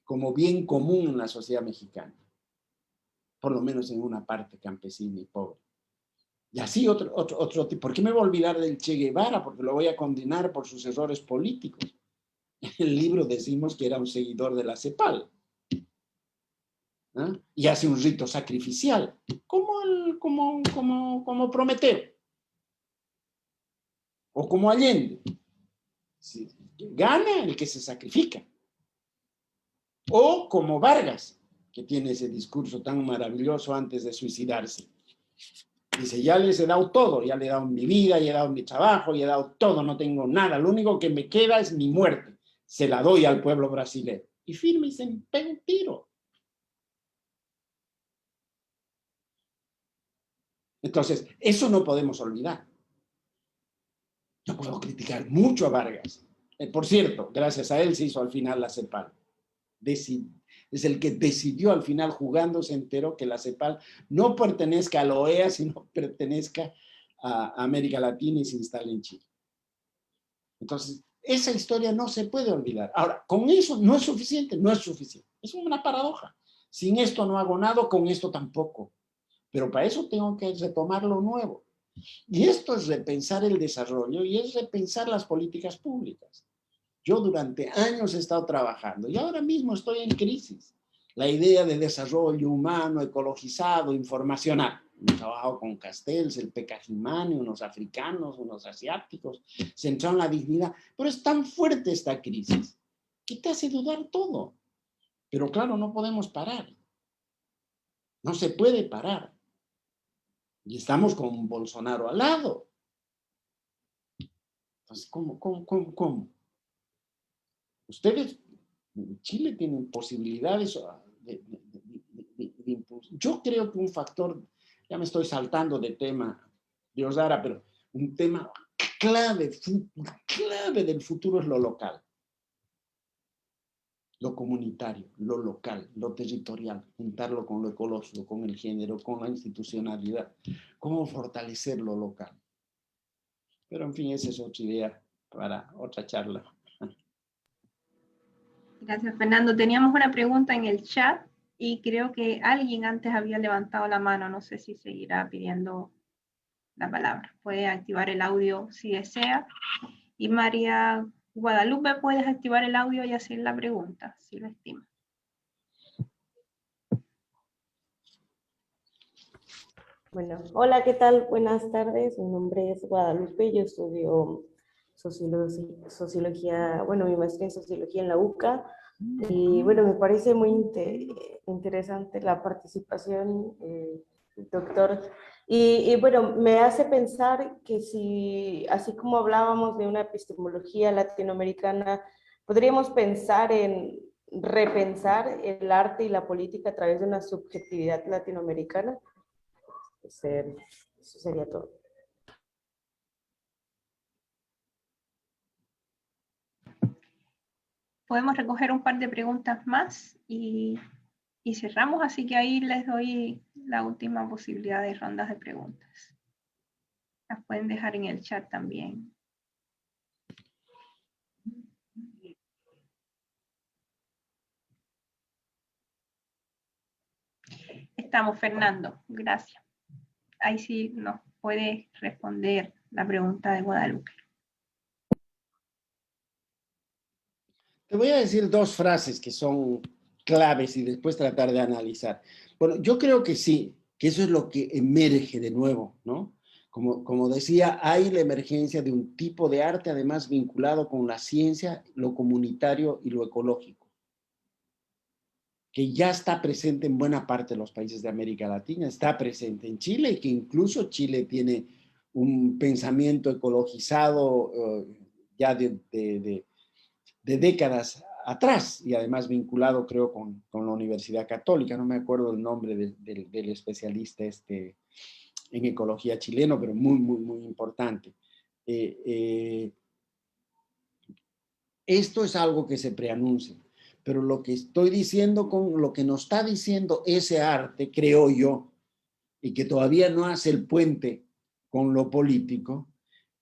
como bien común en la sociedad mexicana, por lo menos en una parte campesina y pobre. Y así otro tipo. ¿Por qué me voy a olvidar del Che Guevara? Porque lo voy a condenar por sus errores políticos. En el libro decimos que era un seguidor de la CEPAL. ¿Ah? Y hace un rito sacrificial, como Prometeo. O como Allende. Sí. Gana el que se sacrifica. O como Vargas, que tiene ese discurso tan maravilloso antes de suicidarse. Dice, ya les he dado todo, ya le he dado mi vida, ya he dado mi trabajo, ya he dado todo, no tengo nada, lo único que me queda es mi muerte. Se la doy al pueblo brasileño. Y firme y se pega un tiro. Entonces, eso no podemos olvidar. Yo puedo criticar mucho a Vargas. Por cierto, gracias a él se hizo al final la CEPAL. Es el que decidió al final, jugando, se enteró que la CEPAL no pertenezca a la OEA, sino pertenezca a América Latina y se instale en Chile. Entonces, esa historia no se puede olvidar. Ahora, con eso no es suficiente, no es suficiente. Es una paradoja. Sin esto no hago nada, con esto tampoco. Pero para eso tengo que retomar lo nuevo. Y esto es repensar el desarrollo y es repensar las políticas públicas. Yo durante años he estado trabajando y ahora mismo estoy en crisis. La idea de desarrollo humano, ecologizado, informacional. He trabajado con Castells, el Pecajimani, unos africanos, unos asiáticos, centrado en la dignidad. Pero es tan fuerte esta crisis que te hace dudar todo. Pero claro, no podemos parar. No se puede parar. Y estamos con Bolsonaro al lado. Entonces, ¿cómo? Ustedes, en Chile, tienen posibilidades de impulso. Yo creo que un factor, ya me estoy saltando de tema, Diosdara, pero un tema clave del futuro es lo local. Lo comunitario, lo local, lo territorial, juntarlo con lo ecológico, con el género, con la institucionalidad. ¿Cómo fortalecer lo local? Pero en fin, esa es otra idea para otra charla. Gracias, Fernando. Teníamos una pregunta en el chat y creo que alguien antes había levantado la mano. No sé si seguirá pidiendo la palabra. Puede activar el audio si desea. Y María Guadalupe, puedes activar el audio y hacer la pregunta, si lo estima. Bueno, hola, ¿qué tal? Buenas tardes. Mi nombre es Guadalupe. Yo estudio sociología, bueno, mi maestría en sociología en la UCA. Y bueno, me parece muy interesante la participación, doctor. Y bueno, me hace pensar que si, así como hablábamos de una epistemología latinoamericana, podríamos pensar en repensar el arte y la política a través de una subjetividad latinoamericana. Eso sería todo. Podemos recoger un par de preguntas más y cerramos, así que ahí les doy la última posibilidad de rondas de preguntas. Las pueden dejar en el chat también. Estamos, Fernando. Gracias. Ahí sí nos puede responder la pregunta de Guadalupe. Te voy a decir dos frases que son claves y después tratar de analizar. Bueno, yo creo que sí, que eso es lo que emerge de nuevo, ¿no? Como decía, hay la emergencia de un tipo de arte además vinculado con la ciencia, lo comunitario y lo ecológico, que ya está presente en buena parte de los países de América Latina, está presente en Chile y que incluso Chile tiene un pensamiento ecologizado ya de décadas atrás y además vinculado, creo, con la Universidad Católica. No me acuerdo el nombre del especialista en ecología chileno, pero muy importante. Esto es algo que se preanuncia, pero lo que estoy diciendo, con lo que nos está diciendo ese arte, creo yo, y que todavía no hace el puente con lo político,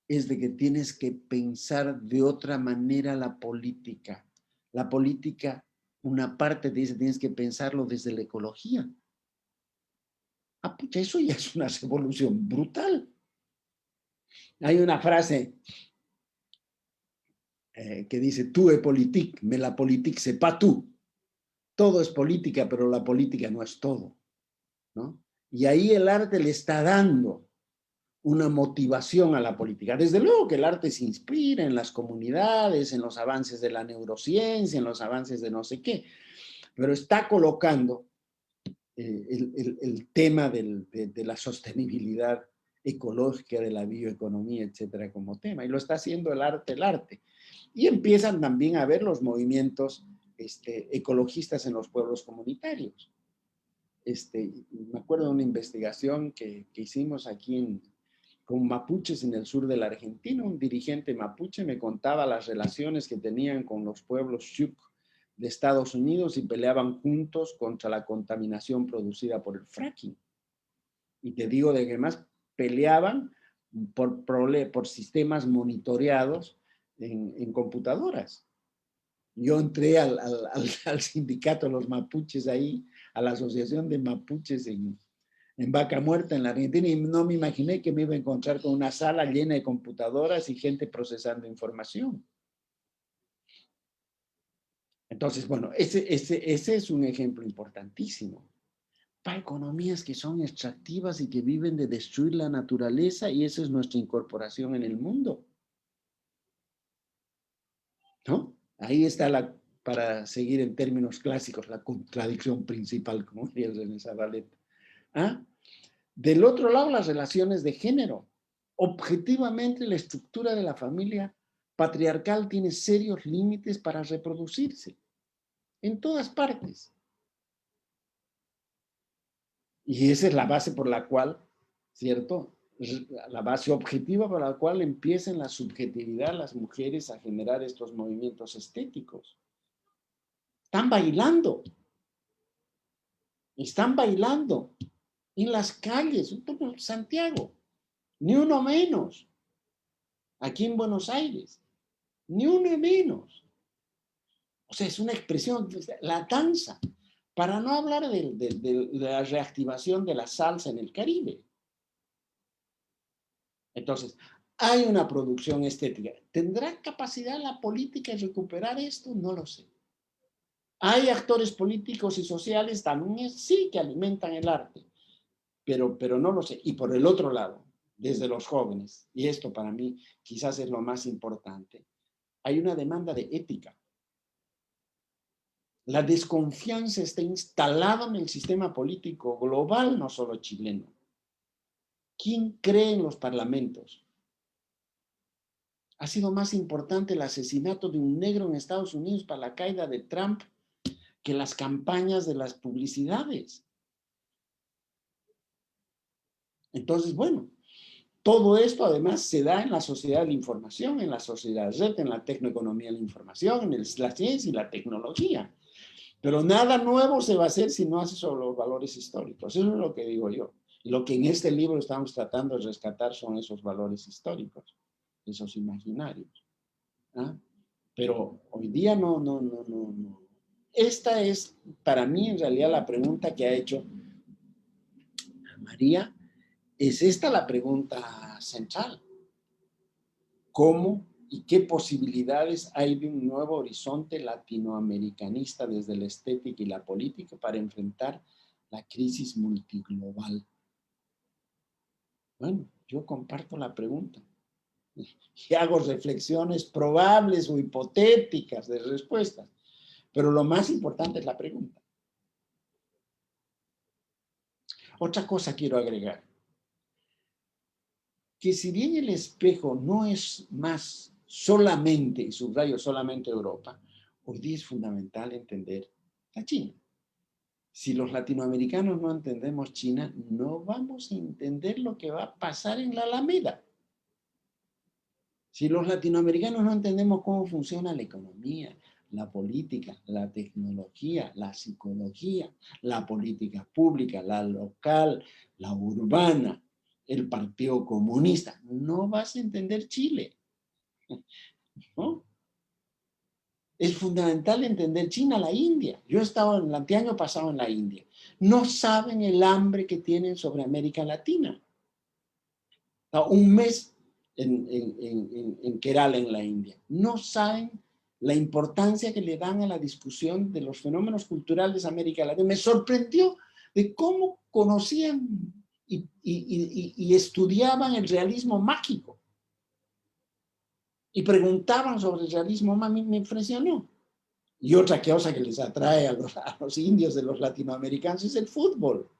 es de que tienes que pensar de otra manera la política. La política, una parte te dice, tienes que pensarlo desde la ecología. Ah, pucha, eso ya es una revolución brutal. Hay una frase que dice, tú es politique, mais la politique c'est pas tout. Todo es política, pero la política no es todo, ¿no? Y ahí el arte le está dando una motivación a la política. Desde luego que el arte se inspira en las comunidades, en los avances de la neurociencia, en los avances de no sé qué, pero está colocando el tema de la sostenibilidad ecológica, de la bioeconomía, etcétera, como tema. Y lo está haciendo el arte. Y empiezan también a ver los movimientos ecologistas en los pueblos comunitarios. Me acuerdo de una investigación que hicimos aquí con mapuches en el sur de la Argentina. Un dirigente mapuche me contaba las relaciones que tenían con los pueblos Xuk de Estados Unidos y peleaban juntos contra la contaminación producida por el fracking. Y te digo de que más peleaban por sistemas monitoreados en computadoras. Yo entré al sindicato de los mapuches ahí, a la asociación de mapuches en Vaca Muerta, en la Argentina, y no me imaginé que me iba a encontrar con una sala llena de computadoras y gente procesando información. Entonces, bueno, ese es un ejemplo importantísimo. Para economías que son extractivas y que viven de destruir la naturaleza, y esa es nuestra incorporación en el mundo. ¿No? Ahí está, para seguir en términos clásicos, la contradicción principal, como diría René Zavaleta. ¿Ah? Del otro lado, las relaciones de género. Objetivamente, la estructura de la familia patriarcal tiene serios límites para reproducirse. En todas partes. Y esa es la base por la cual, ¿cierto? La base objetiva por la cual empiezan la subjetividad las mujeres a generar estos movimientos estéticos. Están bailando en las calles, en Santiago, ni uno menos. Aquí en Buenos Aires, ni uno menos. O sea, es una expresión, la danza, para no hablar de la reactivación de la salsa en el Caribe. Entonces, hay una producción estética. ¿Tendrá capacidad la política de recuperar esto? No lo sé. ¿Hay actores políticos y sociales también? Sí, que alimentan el arte, pero no lo sé. Y por el otro lado, desde los jóvenes, y esto para mí quizás es lo más importante, hay una demanda de ética. La desconfianza está instalada en el sistema político global, no solo chileno. ¿Quién cree en los parlamentos? Ha sido más importante el asesinato de un negro en Estados Unidos para la caída de Trump que las campañas de las publicidades. Entonces, bueno, todo esto además se da en la sociedad de la información, en la sociedad red, en la tecnoeconomía de la información, en la ciencia y la tecnología. Pero nada nuevo se va a hacer si no hace sobre los valores históricos. Eso es lo que digo yo. Y lo que en este libro estamos tratando de rescatar son esos valores históricos, esos imaginarios. ¿Ah? Pero hoy día no. Esta es, para mí, en realidad, la pregunta que ha hecho María. Es esta la pregunta central. ¿Cómo y qué posibilidades hay de un nuevo horizonte latinoamericanista desde la estética y la política para enfrentar la crisis multiglobal? Bueno, yo comparto la pregunta y hago reflexiones probables o hipotéticas de respuestas, pero lo más importante es la pregunta. Otra cosa quiero agregar, que si bien el espejo no es más solamente, y subrayo solamente Europa, hoy día es fundamental entender a China. Si los latinoamericanos no entendemos China, no vamos a entender lo que va a pasar en la Alameda. Si los latinoamericanos no entendemos cómo funciona la economía, la política, la tecnología, la psicología, la política pública, la local, la urbana, el Partido Comunista, no vas a entender Chile. ¿No? Es fundamental entender China, la India. Yo he estado el anteaño pasado en la India. No saben el hambre que tienen sobre América Latina. Un mes en Kerala, en la India. No saben la importancia que le dan a la discusión de los fenómenos culturales de América Latina. Me sorprendió de cómo conocían y estudiaban el realismo mágico. Y preguntaban sobre el realismo, me impresionó. Y otra cosa que les atrae a los indios de los latinoamericanos es el fútbol.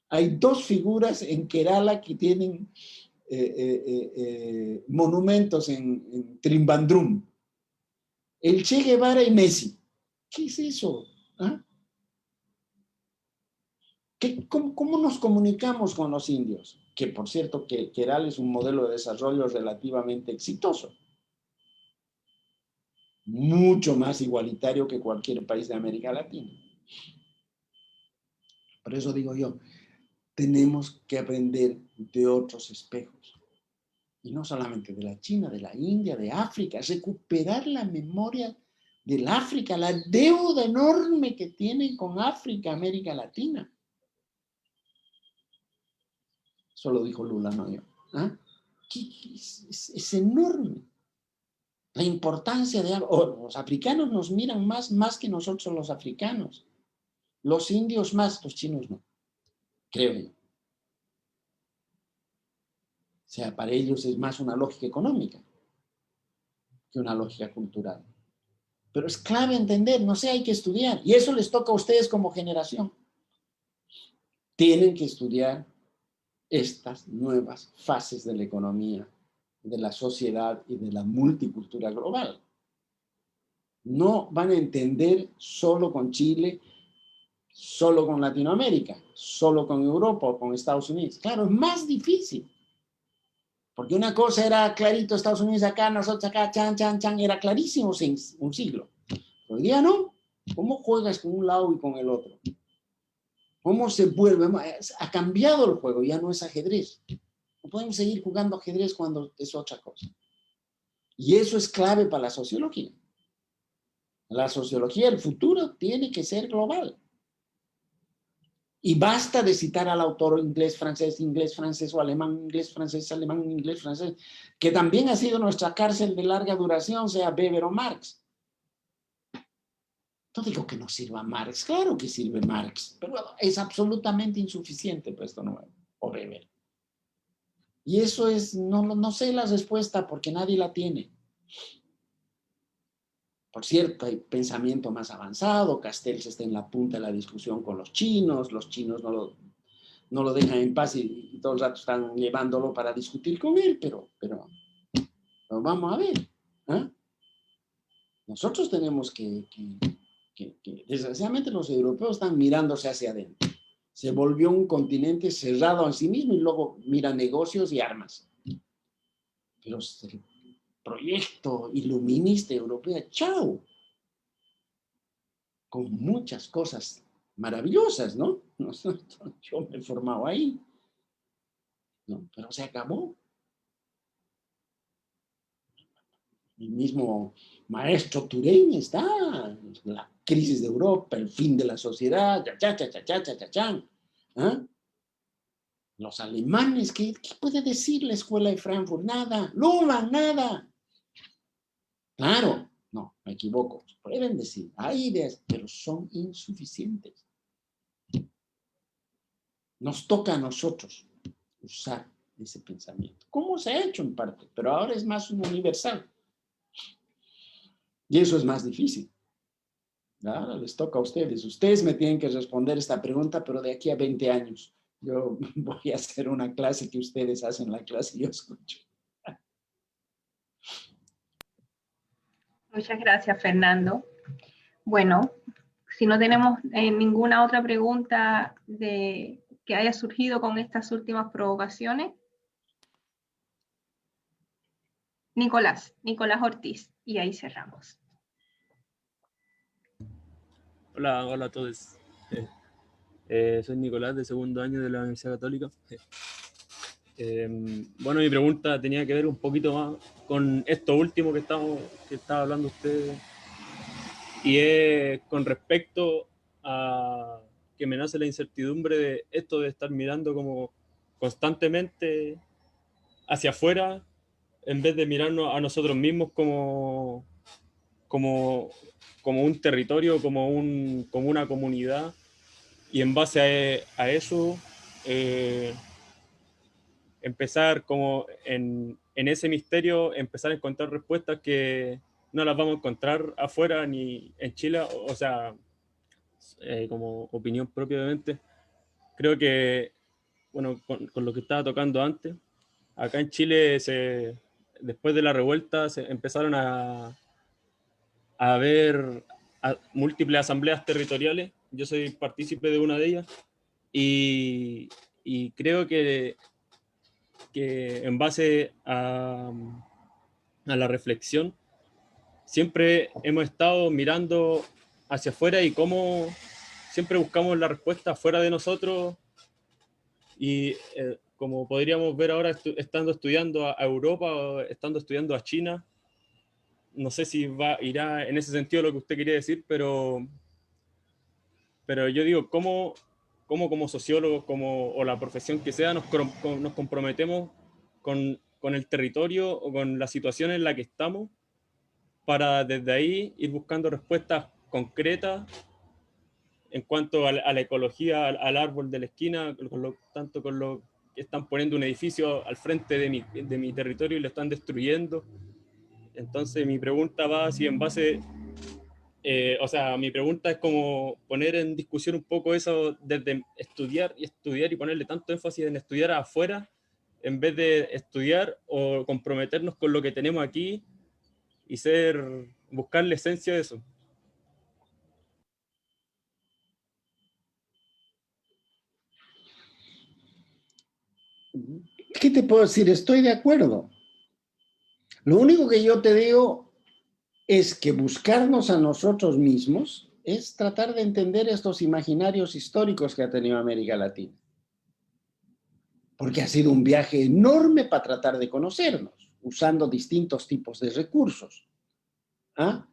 Hay dos figuras en Kerala que tienen monumentos en Trimbandrum. El Che Guevara y Messi. ¿Qué es eso? ¿Ah? ¿Cómo nos comunicamos con los indios? Que por cierto, que Kerala es un modelo de desarrollo relativamente exitoso. Mucho más igualitario que cualquier país de América Latina. Por eso digo yo, tenemos que aprender de otros espejos. Y no solamente de la China, de la India, de África. Recuperar la memoria del África, la deuda enorme que tienen con África, América Latina. Eso lo dijo Lula, no yo. ¿Ah? Es enorme. La importancia de algo. Los africanos nos miran más que nosotros los africanos. Los indios más, los chinos no. Creo yo. O sea, para ellos es más una lógica económica que una lógica cultural. Pero es clave entender, no sé, hay que estudiar. Y eso les toca a ustedes como generación. Tienen que estudiar estas nuevas fases de la economía, de la sociedad y de la multicultura global. No van a entender solo con Chile, solo con Latinoamérica, solo con Europa o con Estados Unidos. Claro, es más difícil. Porque una cosa era clarito, Estados Unidos acá, nosotros acá, chan, chan, chan, era clarísimo en un siglo. Hoy día no. ¿Cómo juegas con un lado y con el otro? ¿Cómo se vuelve? Ha cambiado el juego, ya no es ajedrez. No podemos seguir jugando ajedrez cuando es otra cosa. Y eso es clave para la sociología. La sociología del futuro tiene que ser global. Y basta de citar al autor inglés, francés o alemán, inglés, francés, alemán, inglés, francés, que también ha sido nuestra cárcel de larga duración, sea Weber o Marx. No digo que no sirva Marx, claro que sirve Marx, pero es absolutamente insuficiente para esto nuevo, o Weber. Y eso es, no sé la respuesta porque nadie la tiene. Por cierto, hay pensamiento más avanzado, Castells está en la punta de la discusión con los chinos no lo dejan en paz y todo el rato están llevándolo para discutir con él, pero vamos a ver. ¿Eh? Nosotros tenemos que desgraciadamente los europeos están mirándose hacia adentro. Se volvió un continente cerrado en sí mismo y luego mira negocios y armas. Pero el proyecto iluminista europeo, chao. Con muchas cosas maravillosas, ¿no? Yo me he formado ahí, ¿no? Pero se acabó. El mismo maestro Turén está, la crisis de Europa, el fin de la sociedad, ¿eh? Los alemanes, ¿qué puede decir la escuela de Frankfurt? Nada, Luhmann, nada. Claro, no, me equivoco. Pueden decir, hay ideas, pero son insuficientes. Nos toca a nosotros usar ese pensamiento. ¿Cómo se ha hecho en parte? Pero ahora es más universal. Y eso es más difícil. Ahora les toca a ustedes. Ustedes me tienen que responder esta pregunta, pero de aquí a 20 años. Yo voy a hacer una clase que ustedes hacen la clase y yo escucho. Muchas gracias, Fernando. Bueno, si no tenemos ninguna otra pregunta que haya surgido con estas últimas provocaciones. Nicolás Ortiz, y ahí cerramos. Hola a todos. Soy Nicolás, de segundo año de la Universidad Católica. Bueno, mi pregunta tenía que ver un poquito más con esto último que estaba hablando usted, y es con respecto a que me nace la incertidumbre de esto de estar mirando como constantemente hacia afuera en vez de mirarnos a nosotros mismos como un territorio, como una comunidad, y en base a eso empezar como en ese misterio, empezar a encontrar respuestas que no las vamos a encontrar afuera ni en Chile, o sea, como opinión propiamente. Creo que, bueno, con lo que estaba tocando antes, acá en Chile, después de la revuelta, se empezaron a haber múltiples asambleas territoriales. Yo soy partícipe de una de ellas y creo que en base a la reflexión siempre hemos estado mirando hacia afuera y cómo siempre buscamos la respuesta afuera de nosotros y como podríamos ver ahora estando estudiando a Europa o estando estudiando a China, no sé si irá en ese sentido lo que usted quería decir, pero yo digo, ¿cómo como sociólogos o la profesión que sea nos comprometemos con el territorio o con la situación en la que estamos para desde ahí ir buscando respuestas concretas en cuanto a la ecología, al árbol de la esquina, tanto con lo que están poniendo un edificio al frente de mi territorio y lo están destruyendo? Entonces mi pregunta va así en base, o sea, mi pregunta es como poner en discusión un poco eso desde estudiar y ponerle tanto énfasis en estudiar afuera en vez de estudiar o comprometernos con lo que tenemos aquí y buscar la esencia de eso. ¿Qué te puedo decir? Estoy de acuerdo. Lo único que yo te digo es que buscarnos a nosotros mismos es tratar de entender estos imaginarios históricos que ha tenido América Latina. Porque ha sido un viaje enorme para tratar de conocernos, usando distintos tipos de recursos. ¿Ah?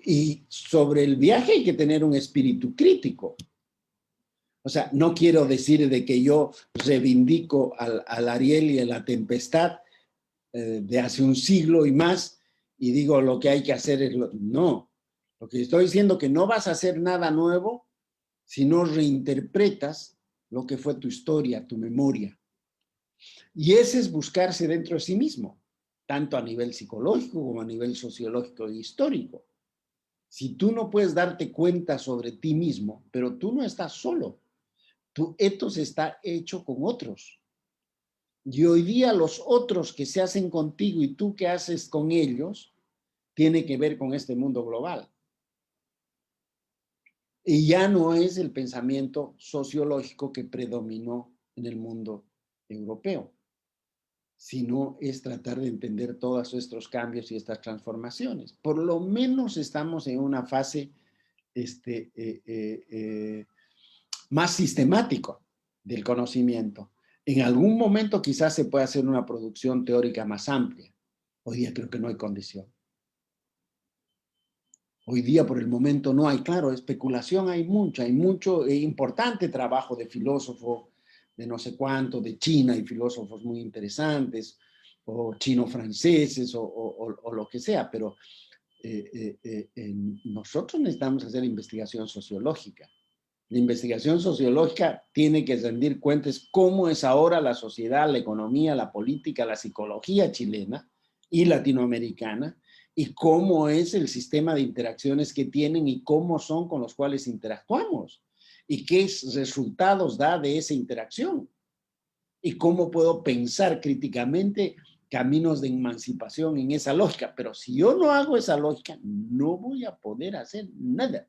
Y sobre el viaje hay que tener un espíritu crítico. O sea, no quiero decir de que yo reivindico al Ariel y a la tempestad de hace un siglo y más, y digo lo que hay que hacer es no. Lo que estoy diciendo es que no vas a hacer nada nuevo si no reinterpretas lo que fue tu historia, tu memoria. Y ese es buscarse dentro de sí mismo, tanto a nivel psicológico como a nivel sociológico e histórico. Si tú no puedes darte cuenta sobre ti mismo, pero tú no estás solo, tu ethos está hecho con otros. Y hoy día los otros que se hacen contigo y tú que haces con ellos, tiene que ver con este mundo global. Y ya no es el pensamiento sociológico que predominó en el mundo europeo, sino es tratar de entender todos estos cambios y estas transformaciones. Por lo menos estamos en una fase más sistemática del conocimiento. En algún momento quizás se pueda hacer una producción teórica más amplia. Hoy día creo que no hay condición. Hoy día por el momento no hay, claro, especulación hay mucho importante trabajo de filósofo de no sé cuánto, de China, y filósofos muy interesantes, o chino-franceses, o lo que sea, pero nosotros necesitamos hacer investigación sociológica. La investigación sociológica tiene que rendir cuentas cómo es ahora la sociedad, la economía, la política, la psicología chilena y latinoamericana, y cómo es el sistema de interacciones que tienen y cómo son con los cuales interactuamos, y qué resultados da de esa interacción, y cómo puedo pensar críticamente caminos de emancipación en esa lógica. Pero si yo no hago esa lógica, no voy a poder hacer nada.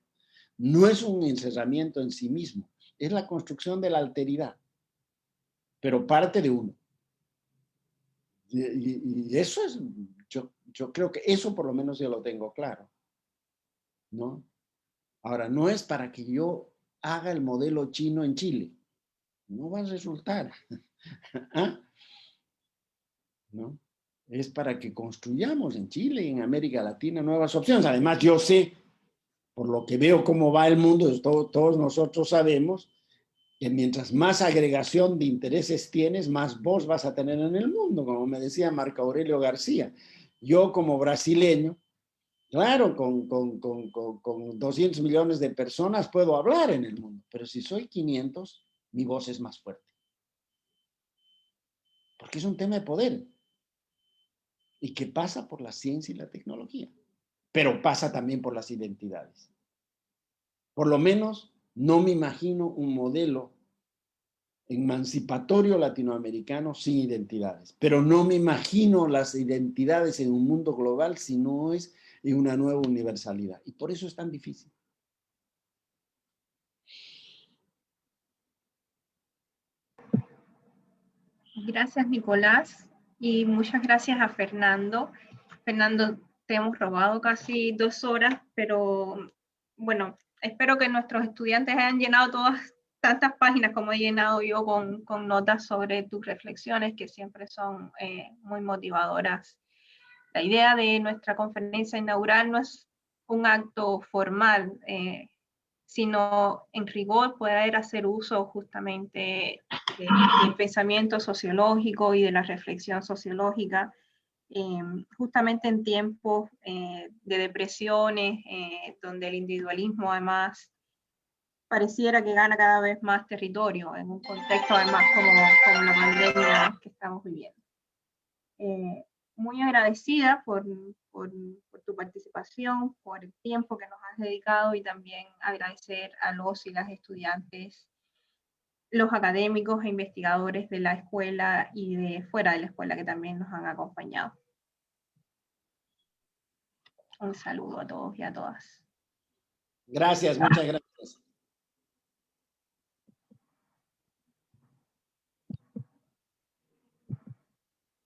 No es un encerramiento en sí mismo, es la construcción de la alteridad, pero parte de uno. Y eso es, yo creo que eso por lo menos yo lo tengo claro, ¿no? Ahora, no es para que yo haga el modelo chino en Chile, no va a resultar, ¿ah? ¿No? Es para que construyamos en Chile y en América Latina nuevas opciones. Además, yo sé, por lo que veo cómo va el mundo, todos nosotros sabemos que mientras más agregación de intereses tienes, más voz vas a tener en el mundo, como me decía Marco Aurelio García. Yo como brasileño, claro, con 200 millones de personas puedo hablar en el mundo, pero si soy 500, mi voz es más fuerte. Porque es un tema de poder. y que pasa por la ciencia y la tecnología, pero pasa también por las identidades. Por lo menos no me imagino un modelo emancipatorio latinoamericano sin identidades, pero no me imagino las identidades en un mundo global si no es en una nueva universalidad. Y por eso es tan difícil. Gracias, Nicolás, y muchas gracias a Fernando. Fernando, te hemos robado casi 2 horas, pero bueno, espero que nuestros estudiantes hayan llenado todas tantas páginas como he llenado yo con notas sobre tus reflexiones, que siempre son muy motivadoras. La idea de nuestra conferencia inaugural no es un acto formal, sino en rigor poder hacer uso justamente del pensamiento sociológico y de la reflexión sociológica, justamente en tiempos de depresiones, donde el individualismo además pareciera que gana cada vez más territorio, en un contexto además como la pandemia que estamos viviendo. Muy agradecida por tu participación, por el tiempo que nos has dedicado, y también agradecer a los y las estudiantes, los académicos e investigadores de la escuela y de fuera de la escuela que también nos han acompañado. Un saludo a todos y a todas. Gracias, muchas gracias.